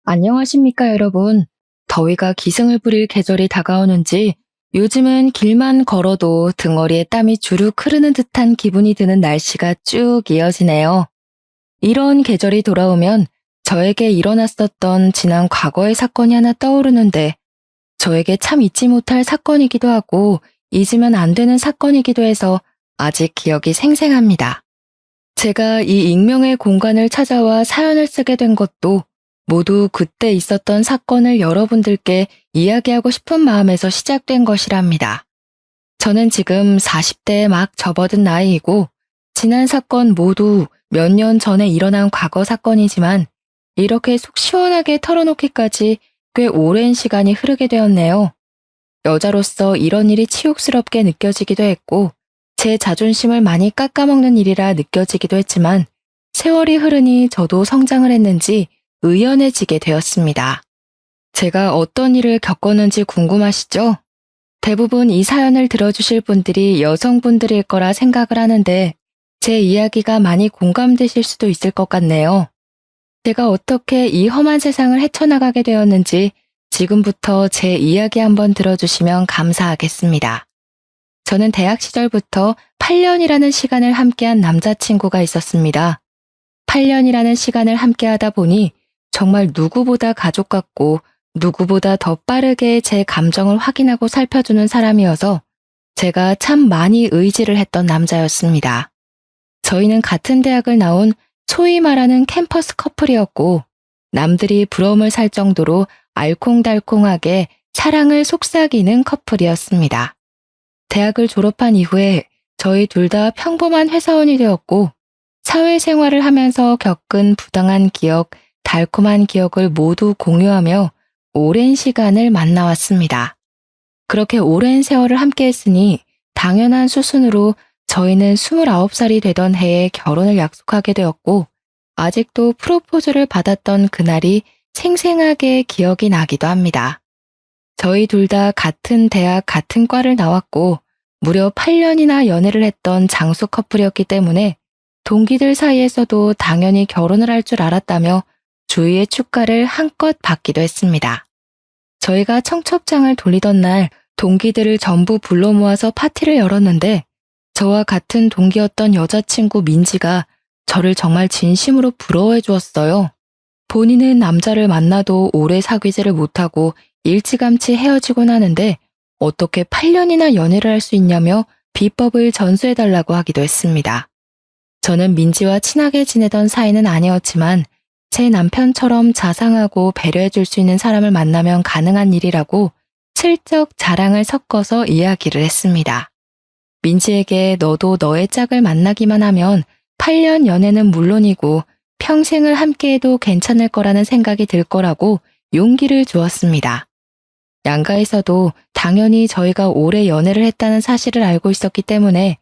안녕하십니까, 여러분. 더위가 기승을 부릴 계절이 다가오는지 요즘은 길만 걸어도 등허리에 땀이 주룩 흐르는 듯한 기분이 드는 날씨가 쭉 이어지네요. 이런 계절이 돌아오면 저에게 일어났었던 지난 과거의 사건이 하나 떠오르는데 저에게 참 잊지 못할 사건이기도 하고 잊으면 안 되는 사건이기도 해서 아직 기억이 생생합니다. 제가 이 익명의 공간을 찾아와 사연을 쓰게 된 것도 모두 그때 있었던 사건을 여러분들께 이야기하고 싶은 마음에서 시작된 것이랍니다. 저는 지금 40대에 막 접어든 나이이고 지난 사건 모두 몇 년 전에 일어난 과거 사건이지만 이렇게 속 시원하게 털어놓기까지 꽤 오랜 시간이 흐르게 되었네요. 여자로서 이런 일이 치욕스럽게 느껴지기도 했고 제 자존심을 많이 깎아먹는 일이라 느껴지기도 했지만 세월이 흐르니 저도 성장을 했는지 의연해지게 되었습니다. 제가 어떤 일을 겪었는지 궁금하시죠? 대부분 이 사연을 들어주실 분들이 여성분들일 거라 생각을 하는데 제 이야기가 많이 공감되실 수도 있을 것 같네요. 제가 어떻게 이 험한 세상을 헤쳐나가게 되었는지 지금부터 제 이야기 한번 들어주시면 감사하겠습니다. 저는 대학 시절부터 8년이라는 시간을 함께한 남자친구가 있었습니다. 8년이라는 시간을 함께하다 보니 정말 누구보다 가족 같고 누구보다 더 빠르게 제 감정을 확인하고 살펴주는 사람이어서 제가 참 많이 의지를 했던 남자였습니다. 저희는 같은 대학을 나온 소위 말하는 캠퍼스 커플이었고 남들이 부러움을 살 정도로 알콩달콩하게 사랑을 속삭이는 커플이었습니다. 대학을 졸업한 이후에 저희 둘 다 평범한 회사원이 되었고 사회생활을 하면서 겪은 부당한 기억, 달콤한 기억을 모두 공유하며 오랜 시간을 만나왔습니다. 그렇게 오랜 세월을 함께했으니 당연한 수순으로 저희는 29살이 되던 해에 결혼을 약속하게 되었고 아직도 프로포즈를 받았던 그날이 생생하게 기억이 나기도 합니다. 저희 둘 다 같은 대학 같은 과를 나왔고 무려 8년이나 연애를 했던 장수 커플이었기 때문에 동기들 사이에서도 당연히 결혼을 할 줄 알았다며 주위의 축가를 한껏 받기도 했습니다. 저희가 청첩장을 돌리던 날 동기들을 전부 불러 모아서 파티를 열었는데 저와 같은 동기였던 여자친구 민지가 저를 정말 진심으로 부러워해 주었어요. 본인은 남자를 만나도 오래 사귀지를 못하고 일찌감치 헤어지곤 하는데 어떻게 8년이나 연애를 할 수 있냐며 비법을 전수해달라고 하기도 했습니다. 저는 민지와 친하게 지내던 사이는 아니었지만 제 남편처럼 자상하고 배려해줄 수 있는 사람을 만나면 가능한 일이라고 슬쩍 자랑을 섞어서 이야기를 했습니다. 민지에게 너도 너의 짝을 만나기만 하면 8년 연애는 물론이고 평생을 함께해도 괜찮을 거라는 생각이 들 거라고 용기를 주었습니다. 양가에서도 당연히 저희가 오래 연애를 했다는 사실을 알고 있었기 때문에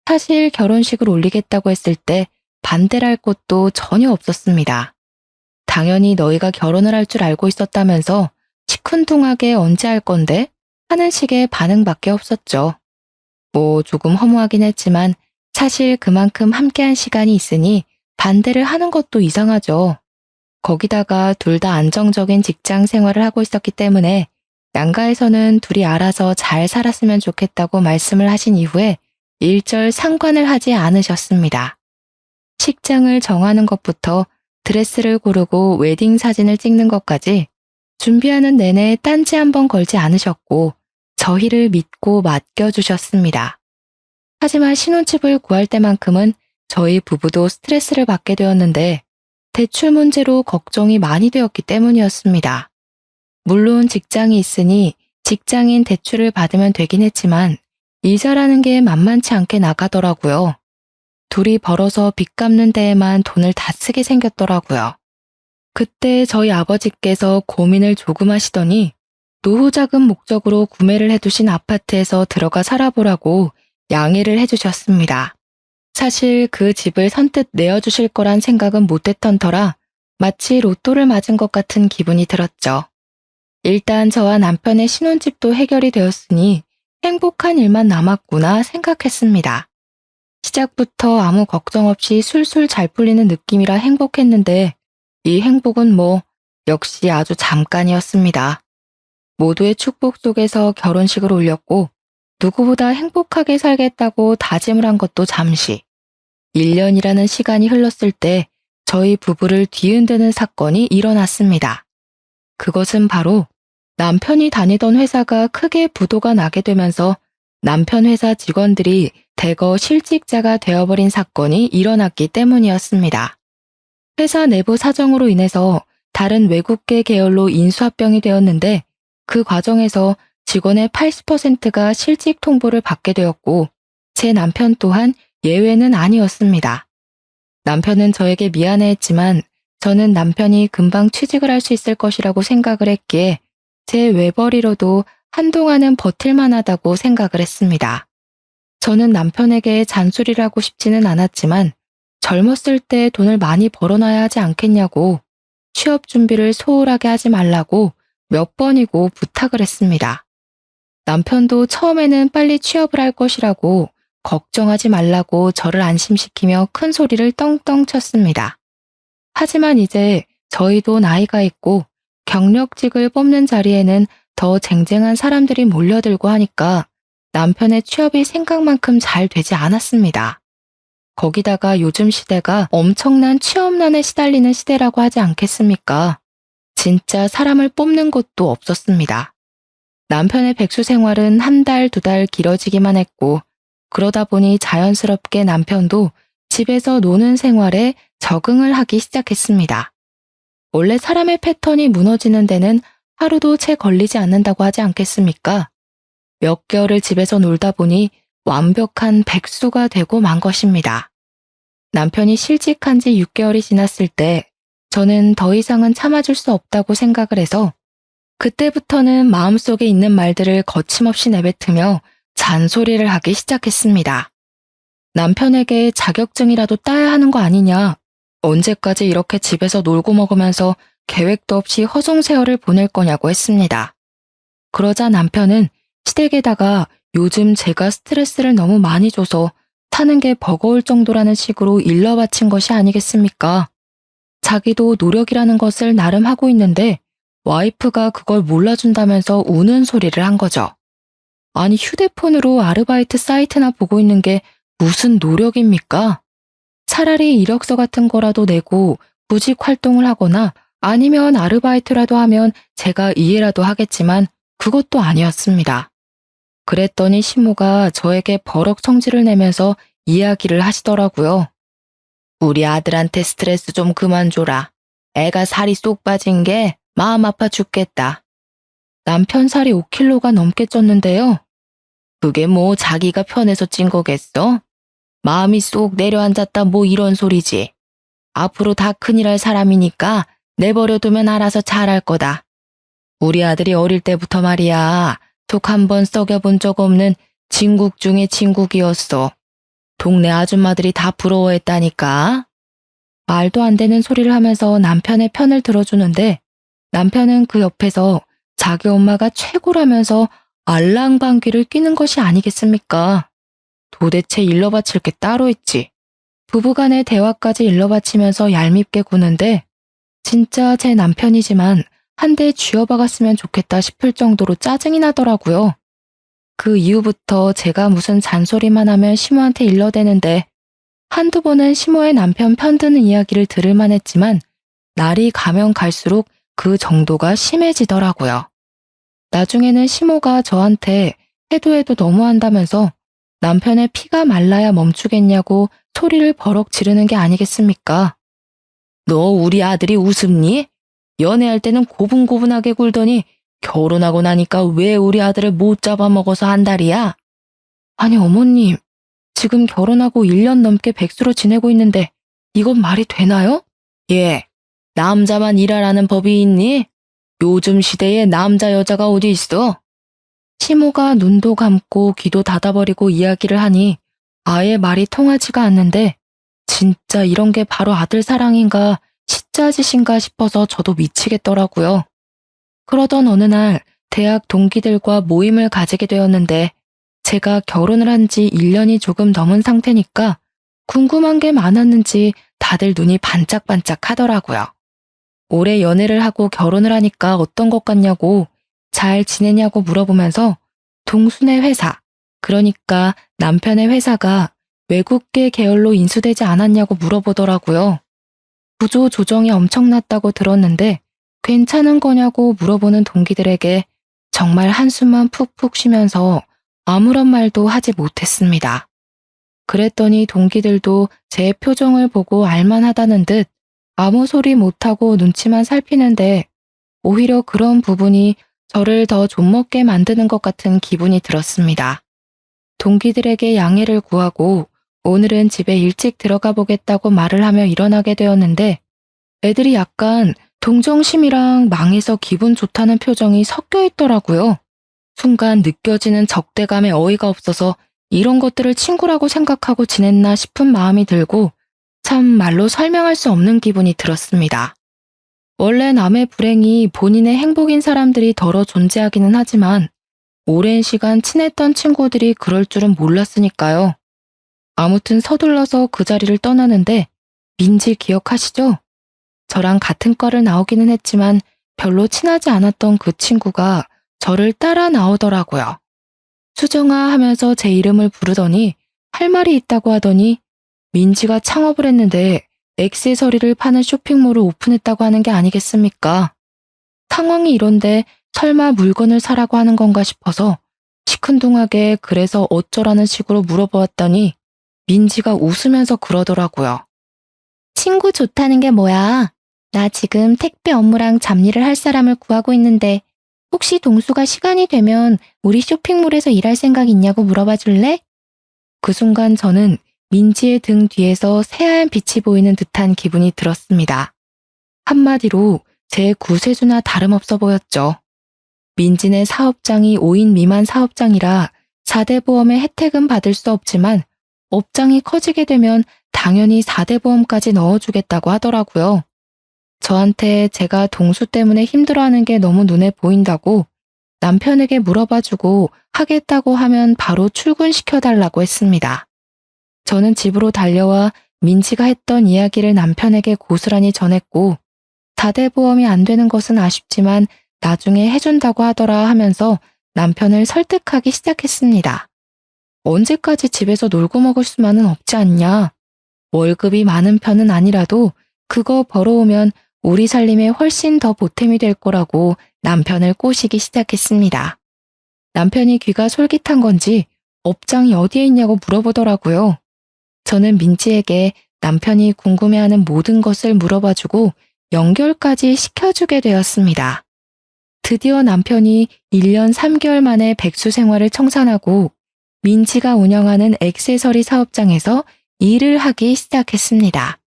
사실 결혼식을 올리겠다고 했을 때 반대를 할 곳도 전혀 없었습니다. 당연히 너희가 결혼을 할 줄 알고 있었다면서 시큰둥하게 언제 할 건데? 하는 식의 반응밖에 없었죠. 뭐 조금 허무하긴 했지만 사실 그만큼 함께한 시간이 있으니 반대를 하는 것도 이상하죠. 거기다가 둘 다 안정적인 직장 생활을 하고 있었기 때문에 양가에서는 둘이 알아서 잘 살았으면 좋겠다고 말씀을 하신 이후에 일절 상관을 하지 않으셨습니다. 식장을 정하는 것부터 드레스를 고르고 웨딩 사진을 찍는 것까지 준비하는 내내 딴지 한번 걸지 않으셨고 저희를 믿고 맡겨주셨습니다. 하지만 신혼집을 구할 때만큼은 저희 부부도 스트레스를 받게 되었는데 대출 문제로 걱정이 많이 되었기 때문이었습니다. 물론 직장이 있으니 직장인 대출을 받으면 되긴 했지만 이자라는 게 만만치 않게 나가더라고요. 둘이 벌어서 빚 갚는 데에만 돈을 다 쓰게 생겼더라고요. 그때 저희 아버지께서 고민을 조금 하시더니 노후자금 목적으로 구매를 해두신 아파트에서 들어가 살아보라고 양해를 해주셨습니다. 사실 그 집을 선뜻 내어주실 거란 생각은 못했던 터라 마치 로또를 맞은 것 같은 기분이 들었죠. 일단 저와 남편의 신혼집도 해결이 되었으니 행복한 일만 남았구나 생각했습니다. 시작부터 아무 걱정 없이 술술 잘 풀리는 느낌이라 행복했는데 이 행복은 뭐 역시 아주 잠깐이었습니다. 모두의 축복 속에서 결혼식을 올렸고 누구보다 행복하게 살겠다고 다짐을 한 것도 잠시. 1년이라는 시간이 흘렀을 때 저희 부부를 뒤흔드는 사건이 일어났습니다. 그것은 바로 남편이 다니던 회사가 크게 부도가 나게 되면서 남편 회사 직원들이 대거 실직자가 되어버린 사건이 일어났기 때문이었습니다. 회사 내부 사정으로 인해서 다른 외국계 계열로 인수합병이 되었는데 그 과정에서 직원의 80%가 실직 통보를 받게 되었고 제 남편 또한 예외는 아니었습니다. 남편은 저에게 미안해했지만 저는 남편이 금방 취직을 할 수 있을 것이라고 생각을 했기에 제 외벌이로도 한동안은 버틸만 하다고 생각을 했습니다. 저는 남편에게 잔소리를 하고 싶지는 않았지만 젊었을 때 돈을 많이 벌어놔야 하지 않겠냐고 취업 준비를 소홀하게 하지 말라고 몇 번이고 부탁을 했습니다. 남편도 처음에는 빨리 취업을 할 것이라고 걱정하지 말라고 저를 안심시키며 큰 소리를 떵떵 쳤습니다. 하지만 이제 저희도 나이가 있고 경력직을 뽑는 자리에는 더 쟁쟁한 사람들이 몰려들고 하니까 남편의 취업이 생각만큼 잘 되지 않았습니다. 거기다가 요즘 시대가 엄청난 취업난에 시달리는 시대라고 하지 않겠습니까? 진짜 사람을 뽑는 곳도 없었습니다. 남편의 백수 생활은 한 달, 두 달 길어지기만 했고 그러다 보니 자연스럽게 남편도 집에서 노는 생활에 적응을 하기 시작했습니다. 원래 사람의 패턴이 무너지는 데는 하루도 채 걸리지 않는다고 하지 않겠습니까? 몇 개월을 집에서 놀다 보니 완벽한 백수가 되고 만 것입니다. 남편이 실직한 지 6개월이 지났을 때 저는 더 이상은 참아줄 수 없다고 생각을 해서 그때부터는 마음속에 있는 말들을 거침없이 내뱉으며 잔소리를 하기 시작했습니다. 남편에게 자격증이라도 따야 하는 거 아니냐? 언제까지 이렇게 집에서 놀고 먹으면서 계획도 없이 허송세월을 보낼 거냐고 했습니다. 그러자 남편은 시댁에다가 요즘 제가 스트레스를 너무 많이 줘서 사는 게 버거울 정도라는 식으로 일러바친 것이 아니겠습니까? 자기도 노력이라는 것을 나름 하고 있는데 와이프가 그걸 몰라준다면서 우는 소리를 한 거죠. 아니 휴대폰으로 아르바이트 사이트나 보고 있는 게 무슨 노력입니까? 차라리 이력서 같은 거라도 내고 구직 활동을 하거나 아니면 아르바이트라도 하면 제가 이해라도 하겠지만 그것도 아니었습니다. 그랬더니 시모가 저에게 버럭 성질을 내면서 이야기를 하시더라고요. 우리 아들한테 스트레스 좀 그만 줘라. 애가 살이 쏙 빠진 게 마음 아파 죽겠다. 남편 살이 5kg가 넘게 쪘는데요. 그게 뭐 자기가 편해서 찐 거겠어? 마음이 쏙 내려앉았다 뭐 이런 소리지. 앞으로 다 큰일 할 사람이니까 내버려두면 알아서 잘할 거다. 우리 아들이 어릴 때부터 말이야. 속 한 번 썩여본 적 없는 진국 중에 진국이었어. 동네 아줌마들이 다 부러워했다니까. 말도 안 되는 소리를 하면서 남편의 편을 들어주는데 남편은 그 옆에서 자기 엄마가 최고라면서 알랑방귀를 뀌는 것이 아니겠습니까? 도대체 일러바칠 게 따로 있지. 부부간의 대화까지 일러바치면서 얄밉게 구는데 진짜 제 남편이지만 한 대 쥐어박았으면 좋겠다 싶을 정도로 짜증이 나더라고요. 그 이후부터 제가 무슨 잔소리만 하면 시모한테 일러대는데 한두 번은 시모의 남편 편드는 이야기를 들을만 했지만 날이 가면 갈수록 그 정도가 심해지더라고요. 나중에는 시모가 저한테 해도 너무한다면서 남편의 피가 말라야 멈추겠냐고 소리를 버럭 지르는 게 아니겠습니까? 너 우리 아들이 우습니? 연애할 때는 고분고분하게 굴더니 결혼하고 나니까 왜 우리 아들을 못 잡아먹어서 한 달이야? 아니 어머님, 지금 결혼하고 1년 넘게 백수로 지내고 있는데 이건 말이 되나요? 예, 남자만 일하라는 법이 있니? 요즘 시대에 남자 여자가 어디 있어? 시모가 눈도 감고 귀도 닫아버리고 이야기를 하니 아예 말이 통하지가 않는데 진짜 이런 게 바로 아들 사랑인가 시짜짓인가 싶어서 저도 미치겠더라고요. 그러던 어느 날 대학 동기들과 모임을 가지게 되었는데 제가 결혼을 한 지 1년이 조금 넘은 상태니까 궁금한 게 많았는지 다들 눈이 반짝반짝 하더라고요. 올해 연애를 하고 결혼을 하니까 어떤 것 같냐고, 잘 지내냐고 물어보면서 동순의 회사, 그러니까 남편의 회사가 외국계 계열로 인수되지 않았냐고 물어보더라고요. 구조 조정이 엄청났다고 들었는데 괜찮은 거냐고 물어보는 동기들에게 정말 한숨만 푹푹 쉬면서 아무런 말도 하지 못했습니다. 그랬더니 동기들도 제 표정을 보고 알만하다는 듯 아무 소리 못하고 눈치만 살피는데 오히려 그런 부분이 저를 더 좀먹게 만드는 것 같은 기분이 들었습니다. 동기들에게 양해를 구하고 오늘은 집에 일찍 들어가 보겠다고 말을 하며 일어나게 되었는데 애들이 약간 동정심이랑 망해서 기분 좋다는 표정이 섞여 있더라고요. 순간 느껴지는 적대감에 어이가 없어서 이런 것들을 친구라고 생각하고 지냈나 싶은 마음이 들고 참 말로 설명할 수 없는 기분이 들었습니다. 원래 남의 불행이 본인의 행복인 사람들이 덜어 존재하기는 하지만 오랜 시간 친했던 친구들이 그럴 줄은 몰랐으니까요. 아무튼 서둘러서 그 자리를 떠나는데 민지 기억하시죠? 저랑 같은 과를 나오기는 했지만 별로 친하지 않았던 그 친구가 저를 따라 나오더라고요. 수정아 하면서 제 이름을 부르더니 할 말이 있다고 하더니 민지가 창업을 했는데 액세서리를 파는 쇼핑몰을 오픈했다고 하는 게 아니겠습니까? 상황이 이런데 설마 물건을 사라고 하는 건가 싶어서 시큰둥하게 그래서 어쩌라는 식으로 물어보았더니 민지가 웃으면서 그러더라고요. 친구 좋다는 게 뭐야? 나 지금 택배 업무랑 잡일을 할 사람을 구하고 있는데 혹시 동수가 시간이 되면 우리 쇼핑몰에서 일할 생각 있냐고 물어봐 줄래? 그 순간 저는 민지의 등 뒤에서 새하얀 빛이 보이는 듯한 기분이 들었습니다. 한마디로 제 구세주나 다름없어 보였죠. 민지네 사업장이 5인 미만 사업장이라 4대 보험의 혜택은 받을 수 없지만 업장이 커지게 되면 당연히 4대 보험까지 넣어주겠다고 하더라고요. 저한테 제가 동수 때문에 힘들어하는 게 너무 눈에 보인다고 남편에게 물어봐주고 하겠다고 하면 바로 출근시켜달라고 했습니다. 저는 집으로 달려와 민지가 했던 이야기를 남편에게 고스란히 전했고 4대 보험이 안 되는 것은 아쉽지만 나중에 해준다고 하더라 하면서 남편을 설득하기 시작했습니다. 언제까지 집에서 놀고 먹을 수만은 없지 않냐. 월급이 많은 편은 아니라도 그거 벌어오면 우리 살림에 훨씬 더 보탬이 될 거라고 남편을 꼬시기 시작했습니다. 남편이 귀가 솔깃한 건지 업장이 어디에 있냐고 물어보더라고요. 저는 민지에게 남편이 궁금해하는 모든 것을 물어봐주고 연결까지 시켜주게 되었습니다. 드디어 남편이 1년 3개월 만에 백수 생활을 청산하고 민지가 운영하는 액세서리 사업장에서 일을 하기 시작했습니다.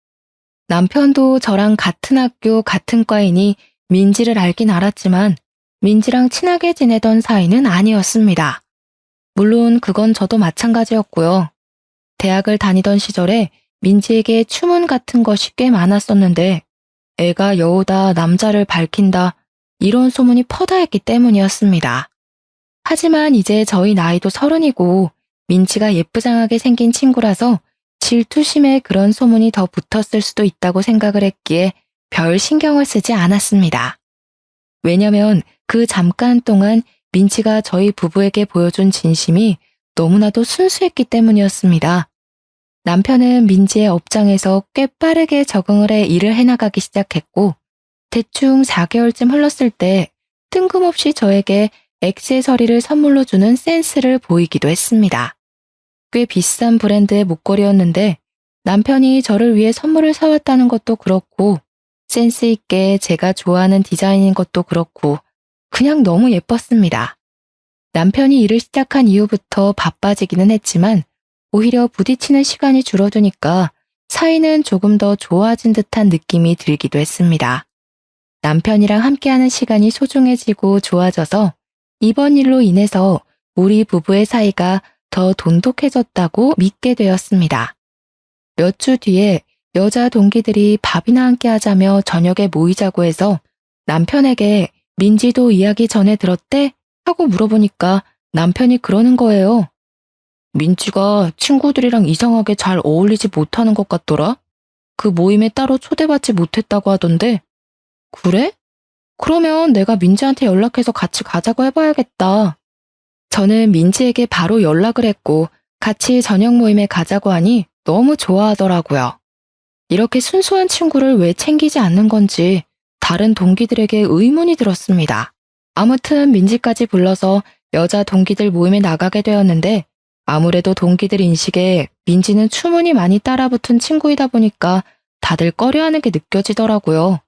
남편도 저랑 같은 학교 같은 과이니 민지를 알긴 알았지만 민지랑 친하게 지내던 사이는 아니었습니다. 물론 그건 저도 마찬가지였고요. 대학을 다니던 시절에 민지에게 추문 같은 것이 꽤 많았었는데 애가 여우다 남자를 밝힌다 이런 소문이 퍼다했기 때문이었습니다. 하지만 이제 저희 나이도 30이고 민지가 예쁘장하게 생긴 친구라서 질투심에 그런 소문이 더 붙었을 수도 있다고 생각을 했기에 별 신경을 쓰지 않았습니다. 왜냐면 그 잠깐 동안 민지가 저희 부부에게 보여준 진심이 너무나도 순수했기 때문이었습니다. 남편은 민지의 업장에서 꽤 빠르게 적응을 해 일을 해나가기 시작했고 대충 4개월쯤 흘렀을 때 뜬금없이 저에게 액세서리를 선물로 주는 센스를 보이기도 했습니다. 꽤 비싼 브랜드의 목걸이였는데 남편이 저를 위해 선물을 사왔다는 것도 그렇고 센스 있게 제가 좋아하는 디자인인 것도 그렇고 그냥 너무 예뻤습니다. 남편이 일을 시작한 이후부터 바빠지기는 했지만 오히려 부딪히는 시간이 줄어드니까 사이는 조금 더 좋아진 듯한 느낌이 들기도 했습니다. 남편이랑 함께하는 시간이 소중해지고 좋아져서 이번 일로 인해서 우리 부부의 사이가 더 돈독해졌다고 믿게 되었습니다. 몇 주 뒤에 여자 동기들이 밥이나 함께 하자며 저녁에 모이자고 해서 남편에게 민지도 이야기 전에 들었대? 하고 물어보니까 남편이 그러는 거예요. 민지가 친구들이랑 이상하게 잘 어울리지 못하는 것 같더라? 그 모임에 따로 초대받지 못했다고 하던데 그래? 그러면 내가 민지한테 연락해서 같이 가자고 해봐야겠다. 저는 민지에게 바로 연락을 했고 같이 저녁 모임에 가자고 하니 너무 좋아하더라고요. 이렇게 순수한 친구를 왜 챙기지 않는 건지 다른 동기들에게 의문이 들었습니다. 아무튼 민지까지 불러서 여자 동기들 모임에 나가게 되었는데 아무래도 동기들 인식에 민지는 추문이 많이 따라붙은 친구이다 보니까 다들 꺼려하는 게 느껴지더라고요.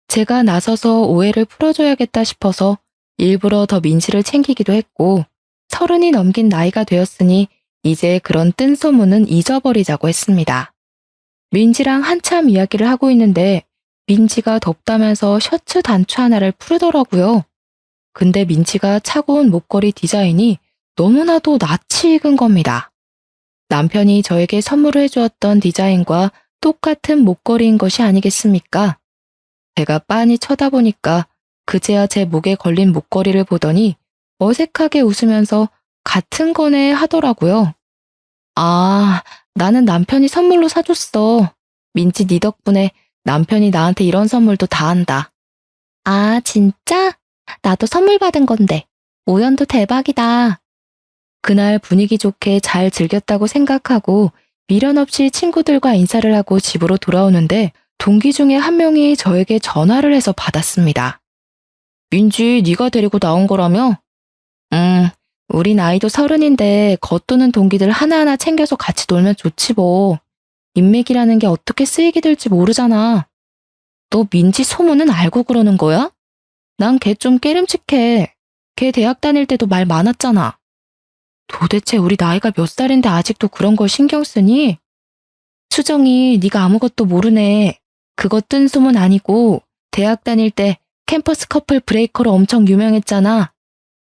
제가 나서서 오해를 풀어줘야겠다 싶어서 일부러 더 민지를 챙기기도 했고 30이 넘긴 나이가 되었으니 이제 그런 뜬 소문은 잊어버리자고 했습니다. 민지랑 한참 이야기를 하고 있는데 민지가 덥다면서 셔츠 단추 하나를 풀더라고요. 근데 민지가 차고 온 목걸이 디자인이 너무나도 낯이 익은 겁니다. 남편이 저에게 선물을 해주었던 디자인과 똑같은 목걸이인 것이 아니겠습니까? 제가 빤히 쳐다보니까 그제야 제 목에 걸린 목걸이를 보더니 어색하게 웃으면서 같은 거네 하더라고요. 아, 나는 남편이 선물로 사줬어. 민지 네 덕분에 남편이 나한테 이런 선물도 다 한다. 아, 진짜? 나도 선물 받은 건데. 우연도 대박이다. 그날 분위기 좋게 잘 즐겼다고 생각하고 미련 없이 친구들과 인사를 하고 집으로 돌아오는데 동기 중에 한 명이 저에게 전화를 해서 받았습니다. 민지, 네가 데리고 나온 거라며? 우리 나이도 30인데 겉도는 동기들 하나하나 챙겨서 같이 놀면 좋지 뭐. 인맥이라는 게 어떻게 쓰이게 될지 모르잖아. 너 민지 소문은 알고 그러는 거야? 난 걔 좀 깨름칙해. 걔 대학 다닐 때도 말 많았잖아. 도대체 우리 나이가 몇 살인데 아직도 그런 걸 신경 쓰니? 수정이 네가 아무것도 모르네. 그거 뜬 소문 아니고 대학 다닐 때 캠퍼스 커플 브레이커로 엄청 유명했잖아.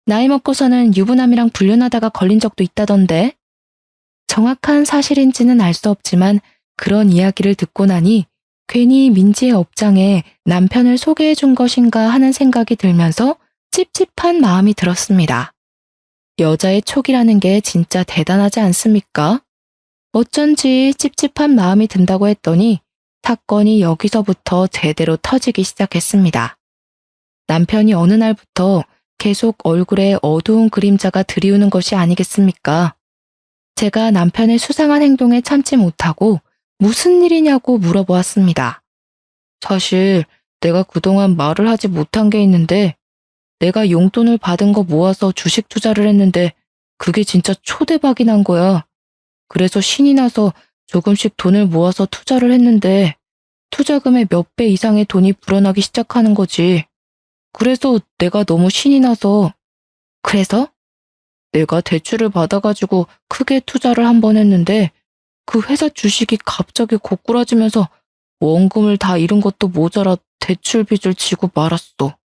나이 먹고서는 유부남이랑 불륜하다가 걸린 적도 있다던데. 정확한 사실인지는 알 수 없지만 그런 이야기를 듣고 나니 괜히 민지의 업장에 남편을 소개해 준 것인가 하는 생각이 들면서 찝찝한 마음이 들었습니다. 여자의 촉이라는 게 진짜 대단하지 않습니까? 어쩐지 찝찝한 마음이 든다고 했더니 사건이 여기서부터 제대로 터지기 시작했습니다. 남편이 어느 날부터 계속 얼굴에 어두운 그림자가 드리우는 것이 아니겠습니까? 제가 남편의 수상한 행동에 참지 못하고 무슨 일이냐고 물어보았습니다. 사실 내가 그동안 말을 하지 못한 게 있는데 내가 용돈을 받은 거 모아서 주식 투자를 했는데 그게 진짜 초대박이 난 거야. 그래서 신이 나서 조금씩 돈을 모아서 투자를 했는데 투자금의 몇 배 이상의 돈이 불어나기 시작하는 거지. 그래서 내가 너무 신이 나서 그래서 내가 대출을 받아가지고 크게 투자를 한 번 했는데 그 회사 주식이 갑자기 고꾸라지면서 원금을 다 잃은 것도 모자라 대출 빚을 지고 말았어.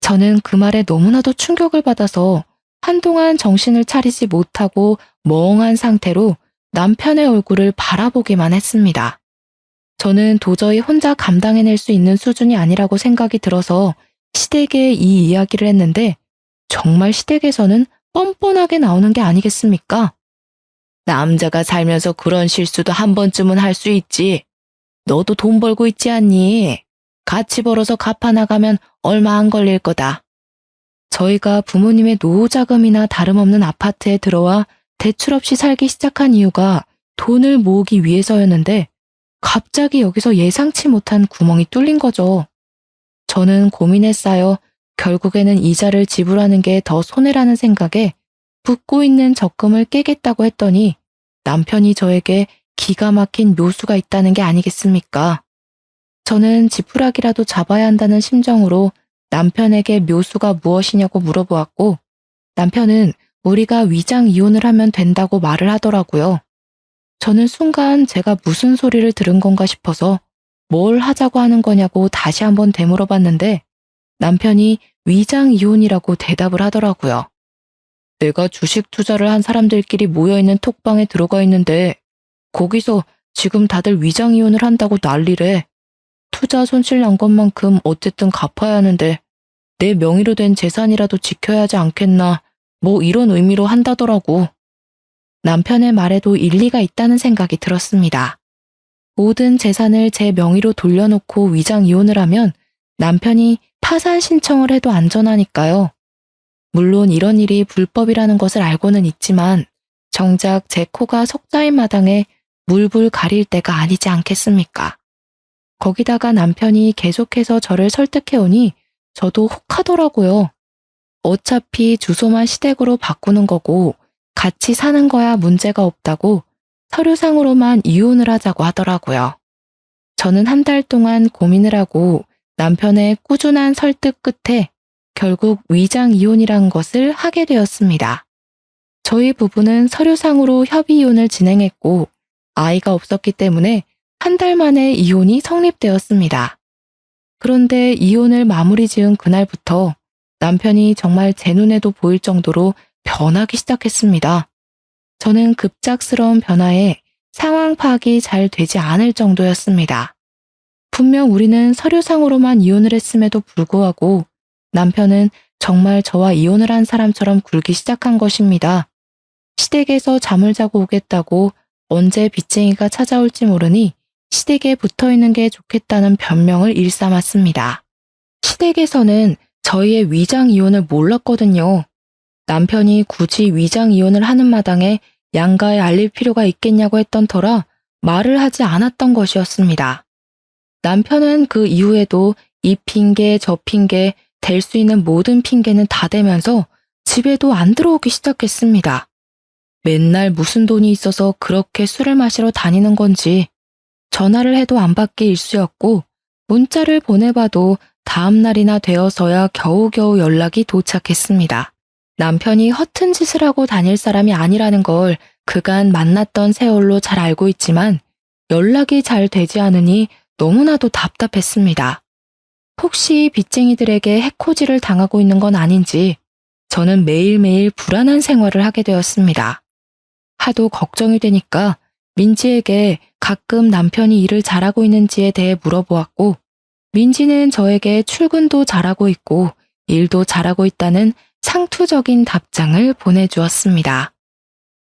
저는 그 말에 너무나도 충격을 받아서 한동안 정신을 차리지 못하고 멍한 상태로 남편의 얼굴을 바라보기만 했습니다. 저는 도저히 혼자 감당해낼 수 있는 수준이 아니라고 생각이 들어서 시댁에 이 이야기를 했는데 정말 시댁에서는 뻔뻔하게 나오는 게 아니겠습니까? 남자가 살면서 그런 실수도 한 번쯤은 할 수 있지. 너도 돈 벌고 있지 않니? 같이 벌어서 갚아 나가면 얼마 안 걸릴 거다. 저희가 부모님의 노후자금이나 다름없는 아파트에 들어와 대출 없이 살기 시작한 이유가 돈을 모으기 위해서였는데 갑자기 여기서 예상치 못한 구멍이 뚫린 거죠. 저는 고민에 쌓여 결국에는 이자를 지불하는 게 더 손해라는 생각에 붓고 있는 적금을 깨겠다고 했더니 남편이 저에게 기가 막힌 묘수가 있다는 게 아니겠습니까? 저는 지푸라기라도 잡아야 한다는 심정으로 남편에게 묘수가 무엇이냐고 물어보았고 남편은 우리가 위장 이혼을 하면 된다고 말을 하더라고요. 저는 순간 제가 무슨 소리를 들은 건가 싶어서 뭘 하자고 하는 거냐고 다시 한번 되물어봤는데 남편이 위장 이혼이라고 대답을 하더라고요. 내가 주식 투자를 한 사람들끼리 모여있는 톡방에 들어가 있는데 거기서 지금 다들 위장 이혼을 한다고 난리래. 투자 손실 난 것만큼 어쨌든 갚아야 하는데 내 명의로 된 재산이라도 지켜야 하지 않겠나 뭐 이런 의미로 한다더라고. 남편의 말에도 일리가 있다는 생각이 들었습니다. 모든 재산을 제 명의로 돌려놓고 위장 이혼을 하면 남편이 파산 신청을 해도 안전하니까요. 물론 이런 일이 불법이라는 것을 알고는 있지만 정작 제 코가 석자인 마당에 물불 가릴 때가 아니지 않겠습니까? 거기다가 남편이 계속해서 저를 설득해오니 저도 혹하더라고요. 어차피 주소만 시댁으로 바꾸는 거고 같이 사는 거야 문제가 없다고 서류상으로만 이혼을 하자고 하더라고요. 저는 한 달 동안 고민을 하고 남편의 꾸준한 설득 끝에 결국 위장 이혼이란 것을 하게 되었습니다. 저희 부부는 서류상으로 협의 이혼을 진행했고 아이가 없었기 때문에 한 달 만에 이혼이 성립되었습니다. 그런데 이혼을 마무리 지은 그날부터 남편이 정말 제 눈에도 보일 정도로 변하기 시작했습니다. 저는 급작스러운 변화에 상황 파악이 잘 되지 않을 정도였습니다. 분명 우리는 서류상으로만 이혼을 했음에도 불구하고 남편은 정말 저와 이혼을 한 사람처럼 굴기 시작한 것입니다. 시댁에서 잠을 자고 오겠다고 언제 빚쟁이가 찾아올지 모르니 시댁에 붙어있는 게 좋겠다는 변명을 일삼았습니다. 시댁에서는 저희의 위장 이혼을 몰랐거든요. 남편이 굳이 위장 이혼을 하는 마당에 양가에 알릴 필요가 있겠냐고 했던 터라 말을 하지 않았던 것이었습니다. 남편은 그 이후에도 이 핑계 저 핑계 댈 수 있는 모든 핑계는 다 대면서 집에도 안 들어오기 시작했습니다. 맨날 무슨 돈이 있어서 그렇게 술을 마시러 다니는 건지 전화를 해도 안 받기 일쑤였고 문자를 보내봐도 다음 날이나 되어서야 겨우겨우 연락이 도착했습니다. 남편이 허튼 짓을 하고 다닐 사람이 아니라는 걸 그간 만났던 세월로 잘 알고 있지만 연락이 잘 되지 않으니 너무나도 답답했습니다. 혹시 빚쟁이들에게 해코지를 당하고 있는 건 아닌지 저는 매일매일 불안한 생활을 하게 되었습니다. 하도 걱정이 되니까 민지에게 가끔 남편이 일을 잘하고 있는지에 대해 물어보았고 민지는 저에게 출근도 잘하고 있고 일도 잘하고 있다는 상투적인 답장을 보내주었습니다.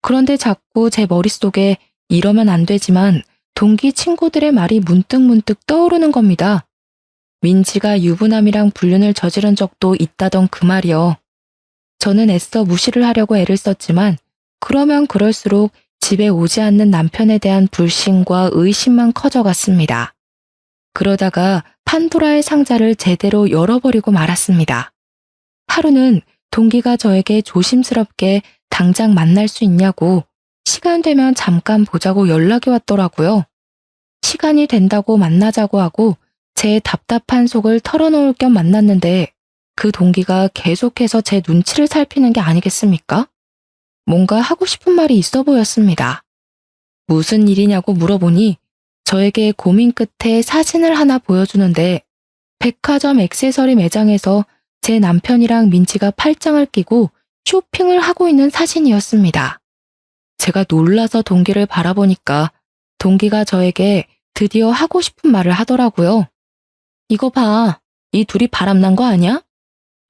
그런데 자꾸 제 머릿속에 이러면 안 되지만 동기 친구들의 말이 문득문득 떠오르는 겁니다. 민지가 유부남이랑 불륜을 저지른 적도 있다던 그 말이요. 저는 애써 무시를 하려고 애를 썼지만 그러면 그럴수록 집에 오지 않는 남편에 대한 불신과 의심만 커져갔습니다. 그러다가 판도라의 상자를 제대로 열어버리고 말았습니다. 하루는 동기가 저에게 조심스럽게 당장 만날 수 있냐고 시간 되면 잠깐 보자고 연락이 왔더라고요. 시간이 된다고 만나자고 하고 제 답답한 속을 털어놓을 겸 만났는데 그 동기가 계속해서 제 눈치를 살피는 게 아니겠습니까? 뭔가 하고 싶은 말이 있어 보였습니다. 무슨 일이냐고 물어보니 저에게 고민 끝에 사진을 하나 보여주는데 백화점 액세서리 매장에서 제 남편이랑 민지가 팔짱을 끼고 쇼핑을 하고 있는 사진이었습니다. 제가 놀라서 동기를 바라보니까 동기가 저에게 드디어 하고 싶은 말을 하더라고요. 이거 봐, 이 둘이 바람난 거 아니야?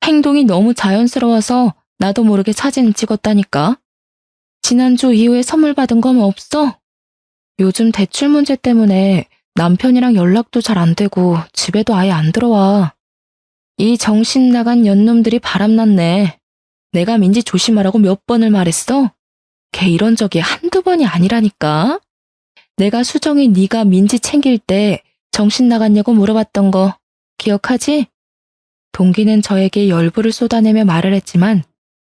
행동이 너무 자연스러워서 나도 모르게 사진을 찍었다니까. 지난주 이후에 선물 받은 거 없어? 요즘 대출 문제 때문에 남편이랑 연락도 잘 안 되고 집에도 아예 안 들어와. 이 정신 나간 년놈들이 바람났네. 내가 민지 조심하라고 몇 번을 말했어? 걔 이런 적이 한두 번이 아니라니까. 내가 수정이 네가 민지 챙길 때 정신 나갔냐고 물어봤던 거 기억하지? 동기는 저에게 열불을 쏟아내며 말을 했지만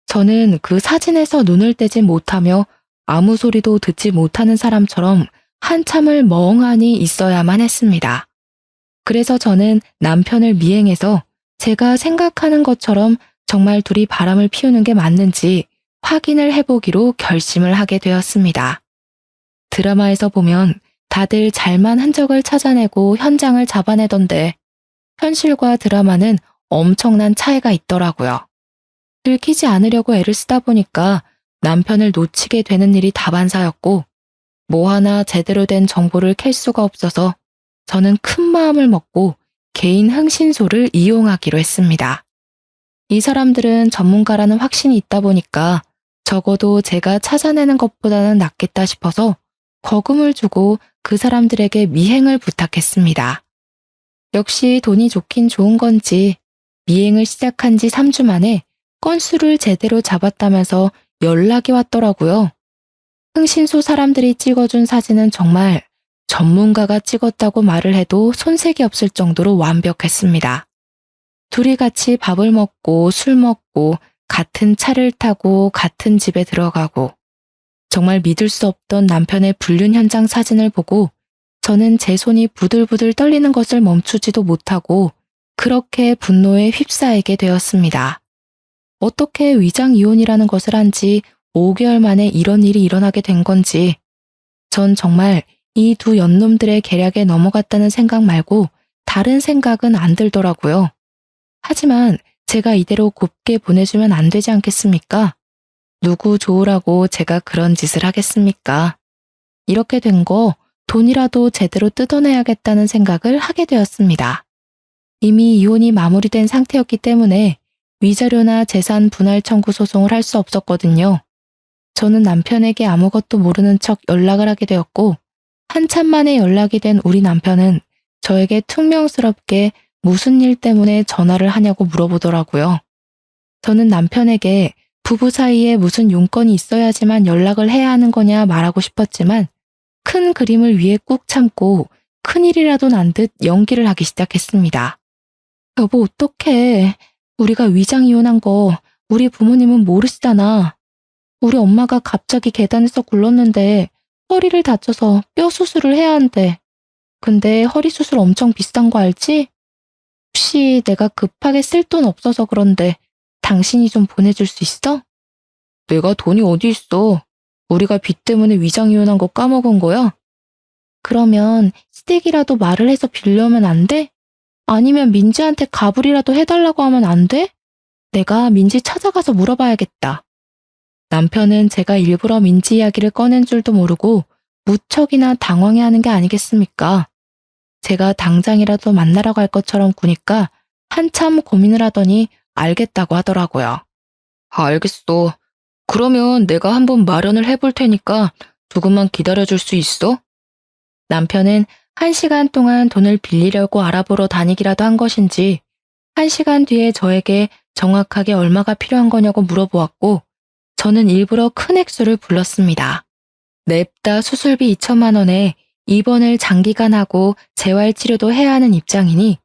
저는 그 사진에서 눈을 떼지 못하며 아무 소리도 듣지 못하는 사람처럼 한참을 멍하니 있어야만 했습니다. 그래서 저는 남편을 미행해서 제가 생각하는 것처럼 정말 둘이 바람을 피우는 게 맞는지 확인을 해보기로 결심을 하게 되었습니다. 드라마에서 보면 다들 잘만 흔적을 찾아내고 현장을 잡아내던데 현실과 드라마는 엄청난 차이가 있더라고요. 들키지 않으려고 애를 쓰다 보니까 남편을 놓치게 되는 일이 다반사였고 뭐 하나 제대로 된 정보를 캘 수가 없어서 저는 큰 마음을 먹고 개인 흥신소를 이용하기로 했습니다. 이 사람들은 전문가라는 확신이 있다 보니까 적어도 제가 찾아내는 것보다는 낫겠다 싶어서 거금을 주고 그 사람들에게 미행을 부탁했습니다. 역시 돈이 좋긴 좋은 건지 미행을 시작한 지 3주 만에 건수를 제대로 잡았다면서 연락이 왔더라고요. 흥신소 사람들이 찍어준 사진은 정말 전문가가 찍었다고 말을 해도 손색이 없을 정도로 완벽했습니다. 둘이 같이 밥을 먹고 술 먹고 같은 차를 타고 같은 집에 들어가고 정말 믿을 수 없던 남편의 불륜 현장 사진을 보고 저는 제 손이 부들부들 떨리는 것을 멈추지도 못하고 그렇게 분노에 휩싸이게 되었습니다. 어떻게 위장 이혼이라는 것을 한 지 5개월 만에 이런 일이 일어나게 된 건지 전 정말 이 두 연놈들의 계략에 넘어갔다는 생각 말고 다른 생각은 안 들더라고요. 하지만 제가 이대로 곱게 보내주면 안 되지 않겠습니까? 누구 좋으라고 제가 그런 짓을 하겠습니까? 이렇게 된 거 돈이라도 제대로 뜯어내야겠다는 생각을 하게 되었습니다. 이미 이혼이 마무리된 상태였기 때문에 위자료나 재산 분할 청구 소송을 할 수 없었거든요. 저는 남편에게 아무것도 모르는 척 연락을 하게 되었고 한참 만에 연락이 된 우리 남편은 저에게 퉁명스럽게 무슨 일 때문에 전화를 하냐고 물어보더라고요. 저는 남편에게 부부 사이에 무슨 용건이 있어야지만 연락을 해야 하는 거냐 말하고 싶었지만 큰 그림을 위해 꾹 참고 큰일이라도 난 듯 연기를 하기 시작했습니다. 여보, 어떡해. 우리가 위장 이혼한 거 우리 부모님은 모르시잖아. 우리 엄마가 갑자기 계단에서 굴렀는데 허리를 다쳐서 뼈 수술을 해야 한대. 근데 허리 수술 엄청 비싼 거 알지? 혹시 내가 급하게 쓸 돈 없어서 그런데 당신이 좀 보내줄 수 있어? 내가 돈이 어디 있어. 우리가 빚 때문에 위장 이혼한 거 까먹은 거야? 그러면 시댁이라도 말을 해서 빌려오면 안 돼? 아니면 민지한테 가불이라도 해달라고 하면 안 돼? 내가 민지 찾아가서 물어봐야겠다. 남편은 제가 일부러 민지 이야기를 꺼낸 줄도 모르고 무척이나 당황해하는 게 아니겠습니까? 제가 당장이라도 만나라고 할 것처럼 구니까 한참 고민을 하더니 알겠다고 하더라고요. 알겠어. 그러면 내가 한번 마련을 해볼 테니까 조금만 기다려줄 수 있어? 남편은 1시간 동안 돈을 빌리려고 알아보러 다니기라도 한 것인지 1시간 뒤에 저에게 정확하게 얼마가 필요한 거냐고 물어보았고 저는 일부러 큰 액수를 불렀습니다. 냅다 수술비 2천만 원에 입원을 장기간 하고 재활치료도 해야 하는 입장이니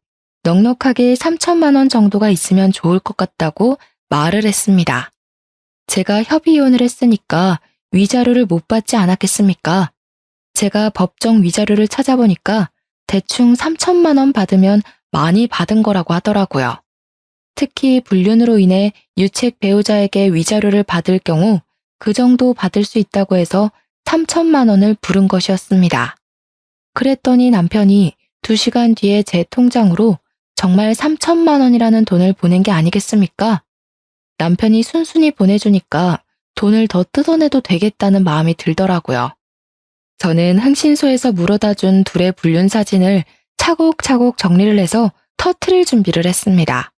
넉넉하게 3천만 원 정도가 있으면 좋을 것 같다고 말을 했습니다. 제가 협의 이혼을 했으니까 위자료를 못 받지 않았겠습니까? 제가 법정 위자료를 찾아보니까 대충 3천만 원 받으면 많이 받은 거라고 하더라고요. 특히 불륜으로 인해 유책 배우자에게 위자료를 받을 경우 그 정도 받을 수 있다고 해서 3천만 원을 부른 것이었습니다. 그랬더니 남편이 2시간 뒤에 제 통장으로 정말 3천만 원이라는 돈을 보낸 게 아니겠습니까? 남편이 순순히 보내주니까 돈을 더 뜯어내도 되겠다는 마음이 들더라고요. 저는 흥신소에서 물어다 준 둘의 불륜 사진을 차곡차곡 정리를 해서 터트릴 준비를 했습니다.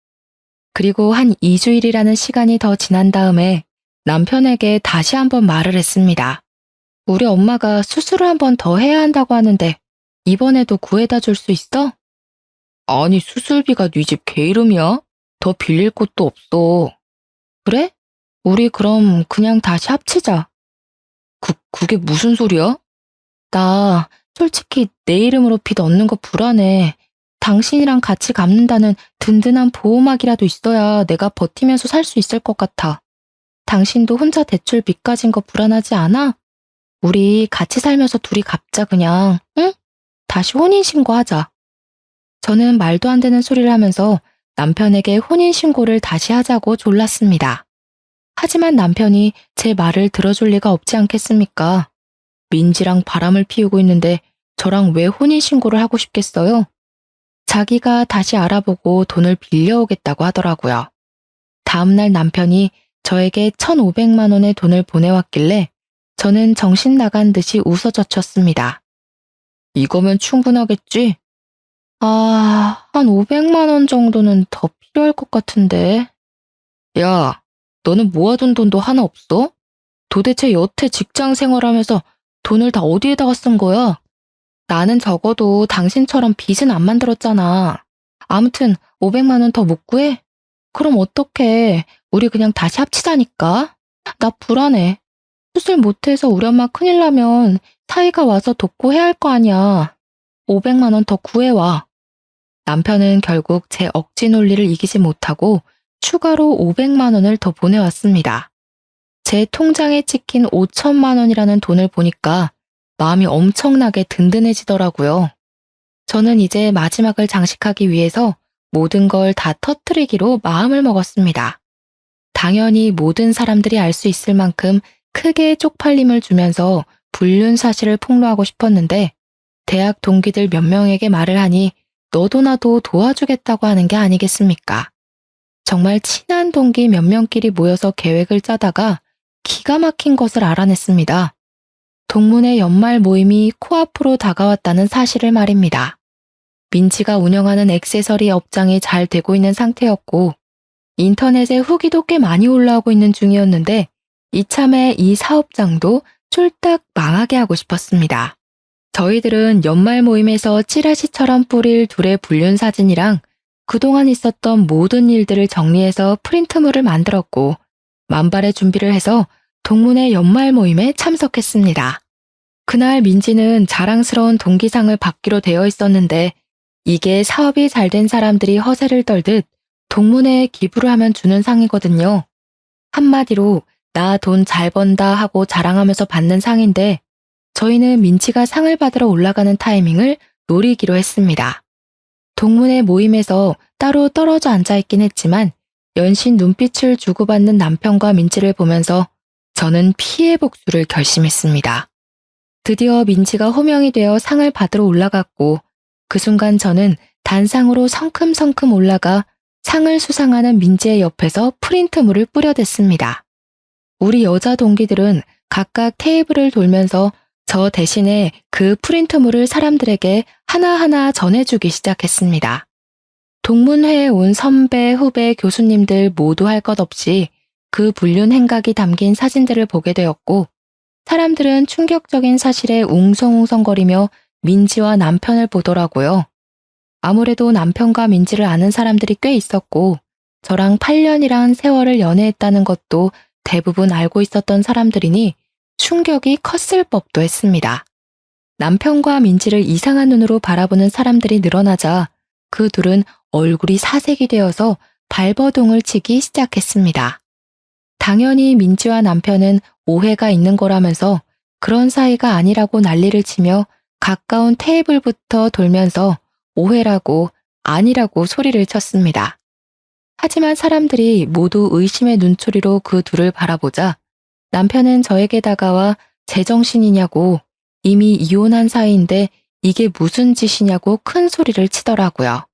그리고 한 2주일이라는 시간이 더 지난 다음에 남편에게 다시 한번 말을 했습니다. 우리 엄마가 수술을 한 번 더 해야 한다고 하는데 이번에도 구해다 줄 수 있어? 아니, 수술비가 네 집 개 이름이야? 더 빌릴 곳도 없어. 그래? 우리 그럼 그냥 다시 합치자. 그게 무슨 소리야? 나 솔직히 내 이름으로 빚 얻는 거 불안해. 당신이랑 같이 갚는다는 든든한 보호막이라도 있어야 내가 버티면서 살 수 있을 것 같아. 당신도 혼자 대출 빚 가진 거 불안하지 않아? 우리 같이 살면서 둘이 갚자 그냥, 응? 다시 혼인신고하자. 저는 말도 안 되는 소리를 하면서 남편에게 혼인신고를 다시 하자고 졸랐습니다. 하지만 남편이 제 말을 들어줄 리가 없지 않겠습니까? 민지랑 바람을 피우고 있는데 저랑 왜 혼인신고를 하고 싶겠어요? 자기가 다시 알아보고 돈을 빌려오겠다고 하더라고요. 다음날 남편이 저에게 1,500만 원의 돈을 보내왔길래 저는 정신 나간 듯이 웃어젖혔습니다. 이거면 충분하겠지? 한 500만 원 정도는 더 필요할 것 같은데. 야, 너는 모아둔 돈도 하나 없어? 도대체 여태 직장 생활하면서 돈을 다 어디에다가 쓴 거야? 나는 적어도 당신처럼 빚은 안 만들었잖아. 아무튼 500만 원 더 못 구해? 그럼 어떡해. 우리 그냥 다시 합치자니까. 나 불안해. 수술 못해서 우리 엄마 큰일 나면 사이가 와서 돕고 해야 할 거 아니야. 500만 원 더 구해와. 남편은 결국 제 억지 논리를 이기지 못하고 추가로 500만 원을 더 보내왔습니다. 제 통장에 찍힌 5천만 원이라는 돈을 보니까 마음이 엄청나게 든든해지더라고요. 저는 이제 마지막을 장식하기 위해서 모든 걸 다 터뜨리기로 마음을 먹었습니다. 당연히 모든 사람들이 알 수 있을 만큼 크게 쪽팔림을 주면서 불륜 사실을 폭로하고 싶었는데 대학 동기들 몇 명에게 말을 하니 너도 나도 도와주겠다고 하는 게 아니겠습니까? 정말 친한 동기 몇 명끼리 모여서 계획을 짜다가 기가 막힌 것을 알아냈습니다. 동문회 연말 모임이 코앞으로 다가왔다는 사실을 말입니다. 민지가 운영하는 액세서리 업장이 잘 되고 있는 상태였고 인터넷에 후기도 꽤 많이 올라오고 있는 중이었는데 이참에 이 사업장도 쫄딱 망하게 하고 싶었습니다. 저희들은 연말 모임에서 찌라시처럼 뿌릴 둘의 불륜 사진이랑 그동안 있었던 모든 일들을 정리해서 프린트물을 만들었고 만발의 준비를 해서 동문회 연말 모임에 참석했습니다. 그날 민지는 자랑스러운 동기상을 받기로 되어 있었는데 이게 사업이 잘 된 사람들이 허세를 떨듯 동문회에 기부를 하면 주는 상이거든요. 한마디로 나 돈 잘 번다 하고 자랑하면서 받는 상인데 저희는 민지가 상을 받으러 올라가는 타이밍을 노리기로 했습니다. 동문회 모임에서 따로 떨어져 앉아있긴 했지만 연신 눈빛을 주고받는 남편과 민지를 보면서 저는 피해 복수를 결심했습니다. 드디어 민지가 호명이 되어 상을 받으러 올라갔고 그 순간 저는 단상으로 성큼성큼 올라가 상을 수상하는 민지의 옆에서 프린트물을 뿌려댔습니다. 우리 여자 동기들은 각각 테이블을 돌면서 저 대신에 그 프린트물을 사람들에게 하나하나 전해주기 시작했습니다. 동문회에 온 선배, 후배, 교수님들 모두 할 것 없이 그 불륜 행각이 담긴 사진들을 보게 되었고 사람들은 충격적인 사실에 웅성웅성거리며 민지와 남편을 보더라고요. 아무래도 남편과 민지를 아는 사람들이 꽤 있었고 저랑 8년이란 세월을 연애했다는 것도 대부분 알고 있었던 사람들이니 충격이 컸을 법도 했습니다. 남편과 민지를 이상한 눈으로 바라보는 사람들이 늘어나자 그 둘은 얼굴이 사색이 되어서 발버둥을 치기 시작했습니다. 당연히 민지와 남편은 오해가 있는 거라면서 그런 사이가 아니라고 난리를 치며 가까운 테이블부터 돌면서 오해라고 아니라고 소리를 쳤습니다. 하지만 사람들이 모두 의심의 눈초리로 그 둘을 바라보자 남편은 저에게 다가와 제정신이냐고 이미 이혼한 사이인데 이게 무슨 짓이냐고 큰 소리를 치더라고요.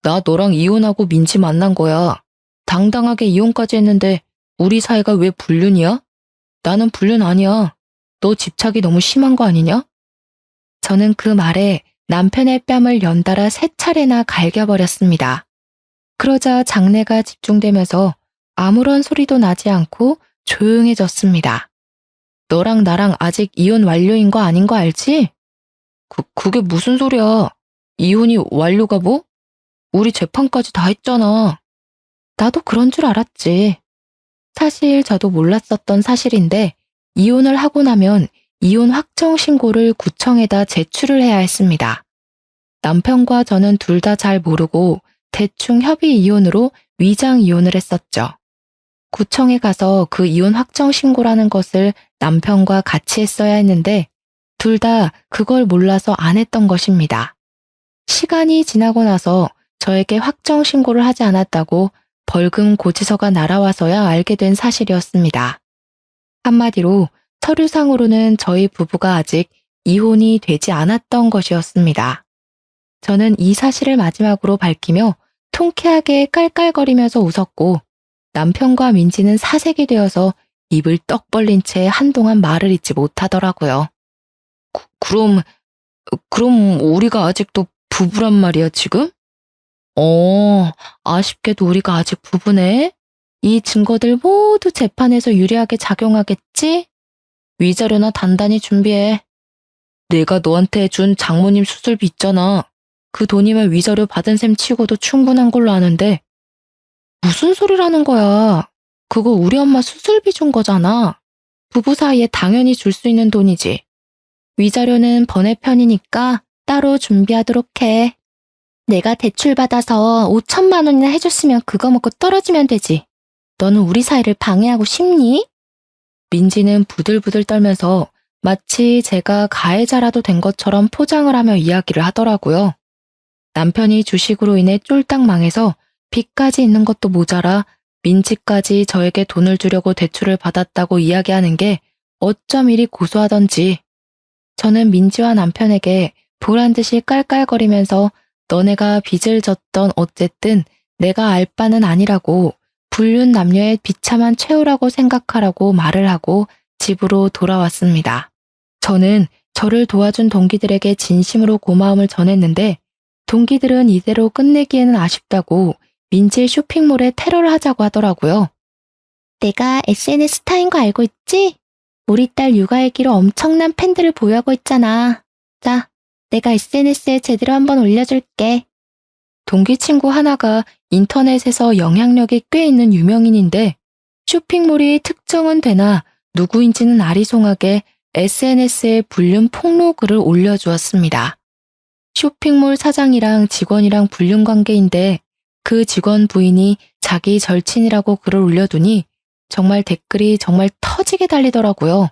나 너랑 이혼하고 민지 만난 거야. 당당하게 이혼까지 했는데 우리 사이가 왜 불륜이야? 나는 불륜 아니야. 너 집착이 너무 심한 거 아니냐? 저는 그 말에 남편의 뺨을 연달아 3차례나 갈겨버렸습니다. 그러자 장내가 집중되면서 아무런 소리도 나지 않고 조용해졌습니다. 너랑 나랑 아직 이혼 완료인 거 아닌 거 알지? 그게 무슨 소리야? 이혼이 완료가 뭐? 우리 재판까지 다 했잖아. 나도 그런 줄 알았지. 사실 저도 몰랐었던 사실인데 이혼을 하고 나면 이혼 확정 신고를 구청에다 제출을 해야 했습니다. 남편과 저는 둘 다 잘 모르고 대충 협의 이혼으로 위장 이혼을 했었죠. 구청에 가서 그 이혼 확정 신고라는 것을 남편과 같이 했어야 했는데 둘 다 그걸 몰라서 안 했던 것입니다. 시간이 지나고 나서 저에게 확정 신고를 하지 않았다고 벌금 고지서가 날아와서야 알게 된 사실이었습니다. 한마디로 서류상으로는 저희 부부가 아직 이혼이 되지 않았던 것이었습니다. 저는 이 사실을 마지막으로 밝히며 통쾌하게 깔깔거리면서 웃었고 남편과 민지는 사색이 되어서 입을 떡 벌린 채 한동안 말을 잇지 못하더라고요. 그럼 우리가 아직도 부부란 말이야, 지금? 아쉽게도 우리가 아직 부부네. 이 증거들 모두 재판에서 유리하게 작용하겠지? 위자료나 단단히 준비해. 내가 너한테 준 장모님 수술비 있잖아. 그 돈이면 위자료 받은 셈 치고도 충분한 걸로 아는데. 무슨 소리라는 거야. 그거 우리 엄마 수술비 준 거잖아. 부부 사이에 당연히 줄 수 있는 돈이지. 위자료는 번외편이니까 따로 준비하도록 해. 내가 대출 받아서 5천만 원이나 해줬으면 그거 먹고 떨어지면 되지. 너는 우리 사이를 방해하고 싶니? 민지는 부들부들 떨면서 마치 제가 가해자라도 된 것처럼 포장을 하며 이야기를 하더라고요. 남편이 주식으로 인해 쫄딱 망해서 빚까지 있는 것도 모자라 민지까지 저에게 돈을 주려고 대출을 받았다고 이야기하는 게 어쩜 이리 고소하던지. 저는 민지와 남편에게 보란듯이 깔깔거리면서 너네가 빚을 졌던 어쨌든 내가 알 바는 아니라고 불륜 남녀의 비참한 최후라고 생각하라고 말을 하고 집으로 돌아왔습니다. 저는 저를 도와준 동기들에게 진심으로 고마움을 전했는데 동기들은 이대로 끝내기에는 아쉽다고 민지의 쇼핑몰에 테러를 하자고 하더라고요. 내가 SNS 스타인 거 알고 있지? 우리 딸 육아일기로 엄청난 팬들을 보유하고 있잖아. 자, 내가 SNS에 제대로 한번 올려줄게. 동기 친구 하나가 인터넷에서 영향력이 꽤 있는 유명인인데 쇼핑몰이 특정은 되나 누구인지는 아리송하게 SNS에 불륜 폭로 글을 올려주었습니다. 쇼핑몰 사장이랑 직원이랑 불륜 관계인데 그 직원 부인이 자기 절친이라고 글을 올려두니 정말 댓글이 정말 터지게 달리더라고요.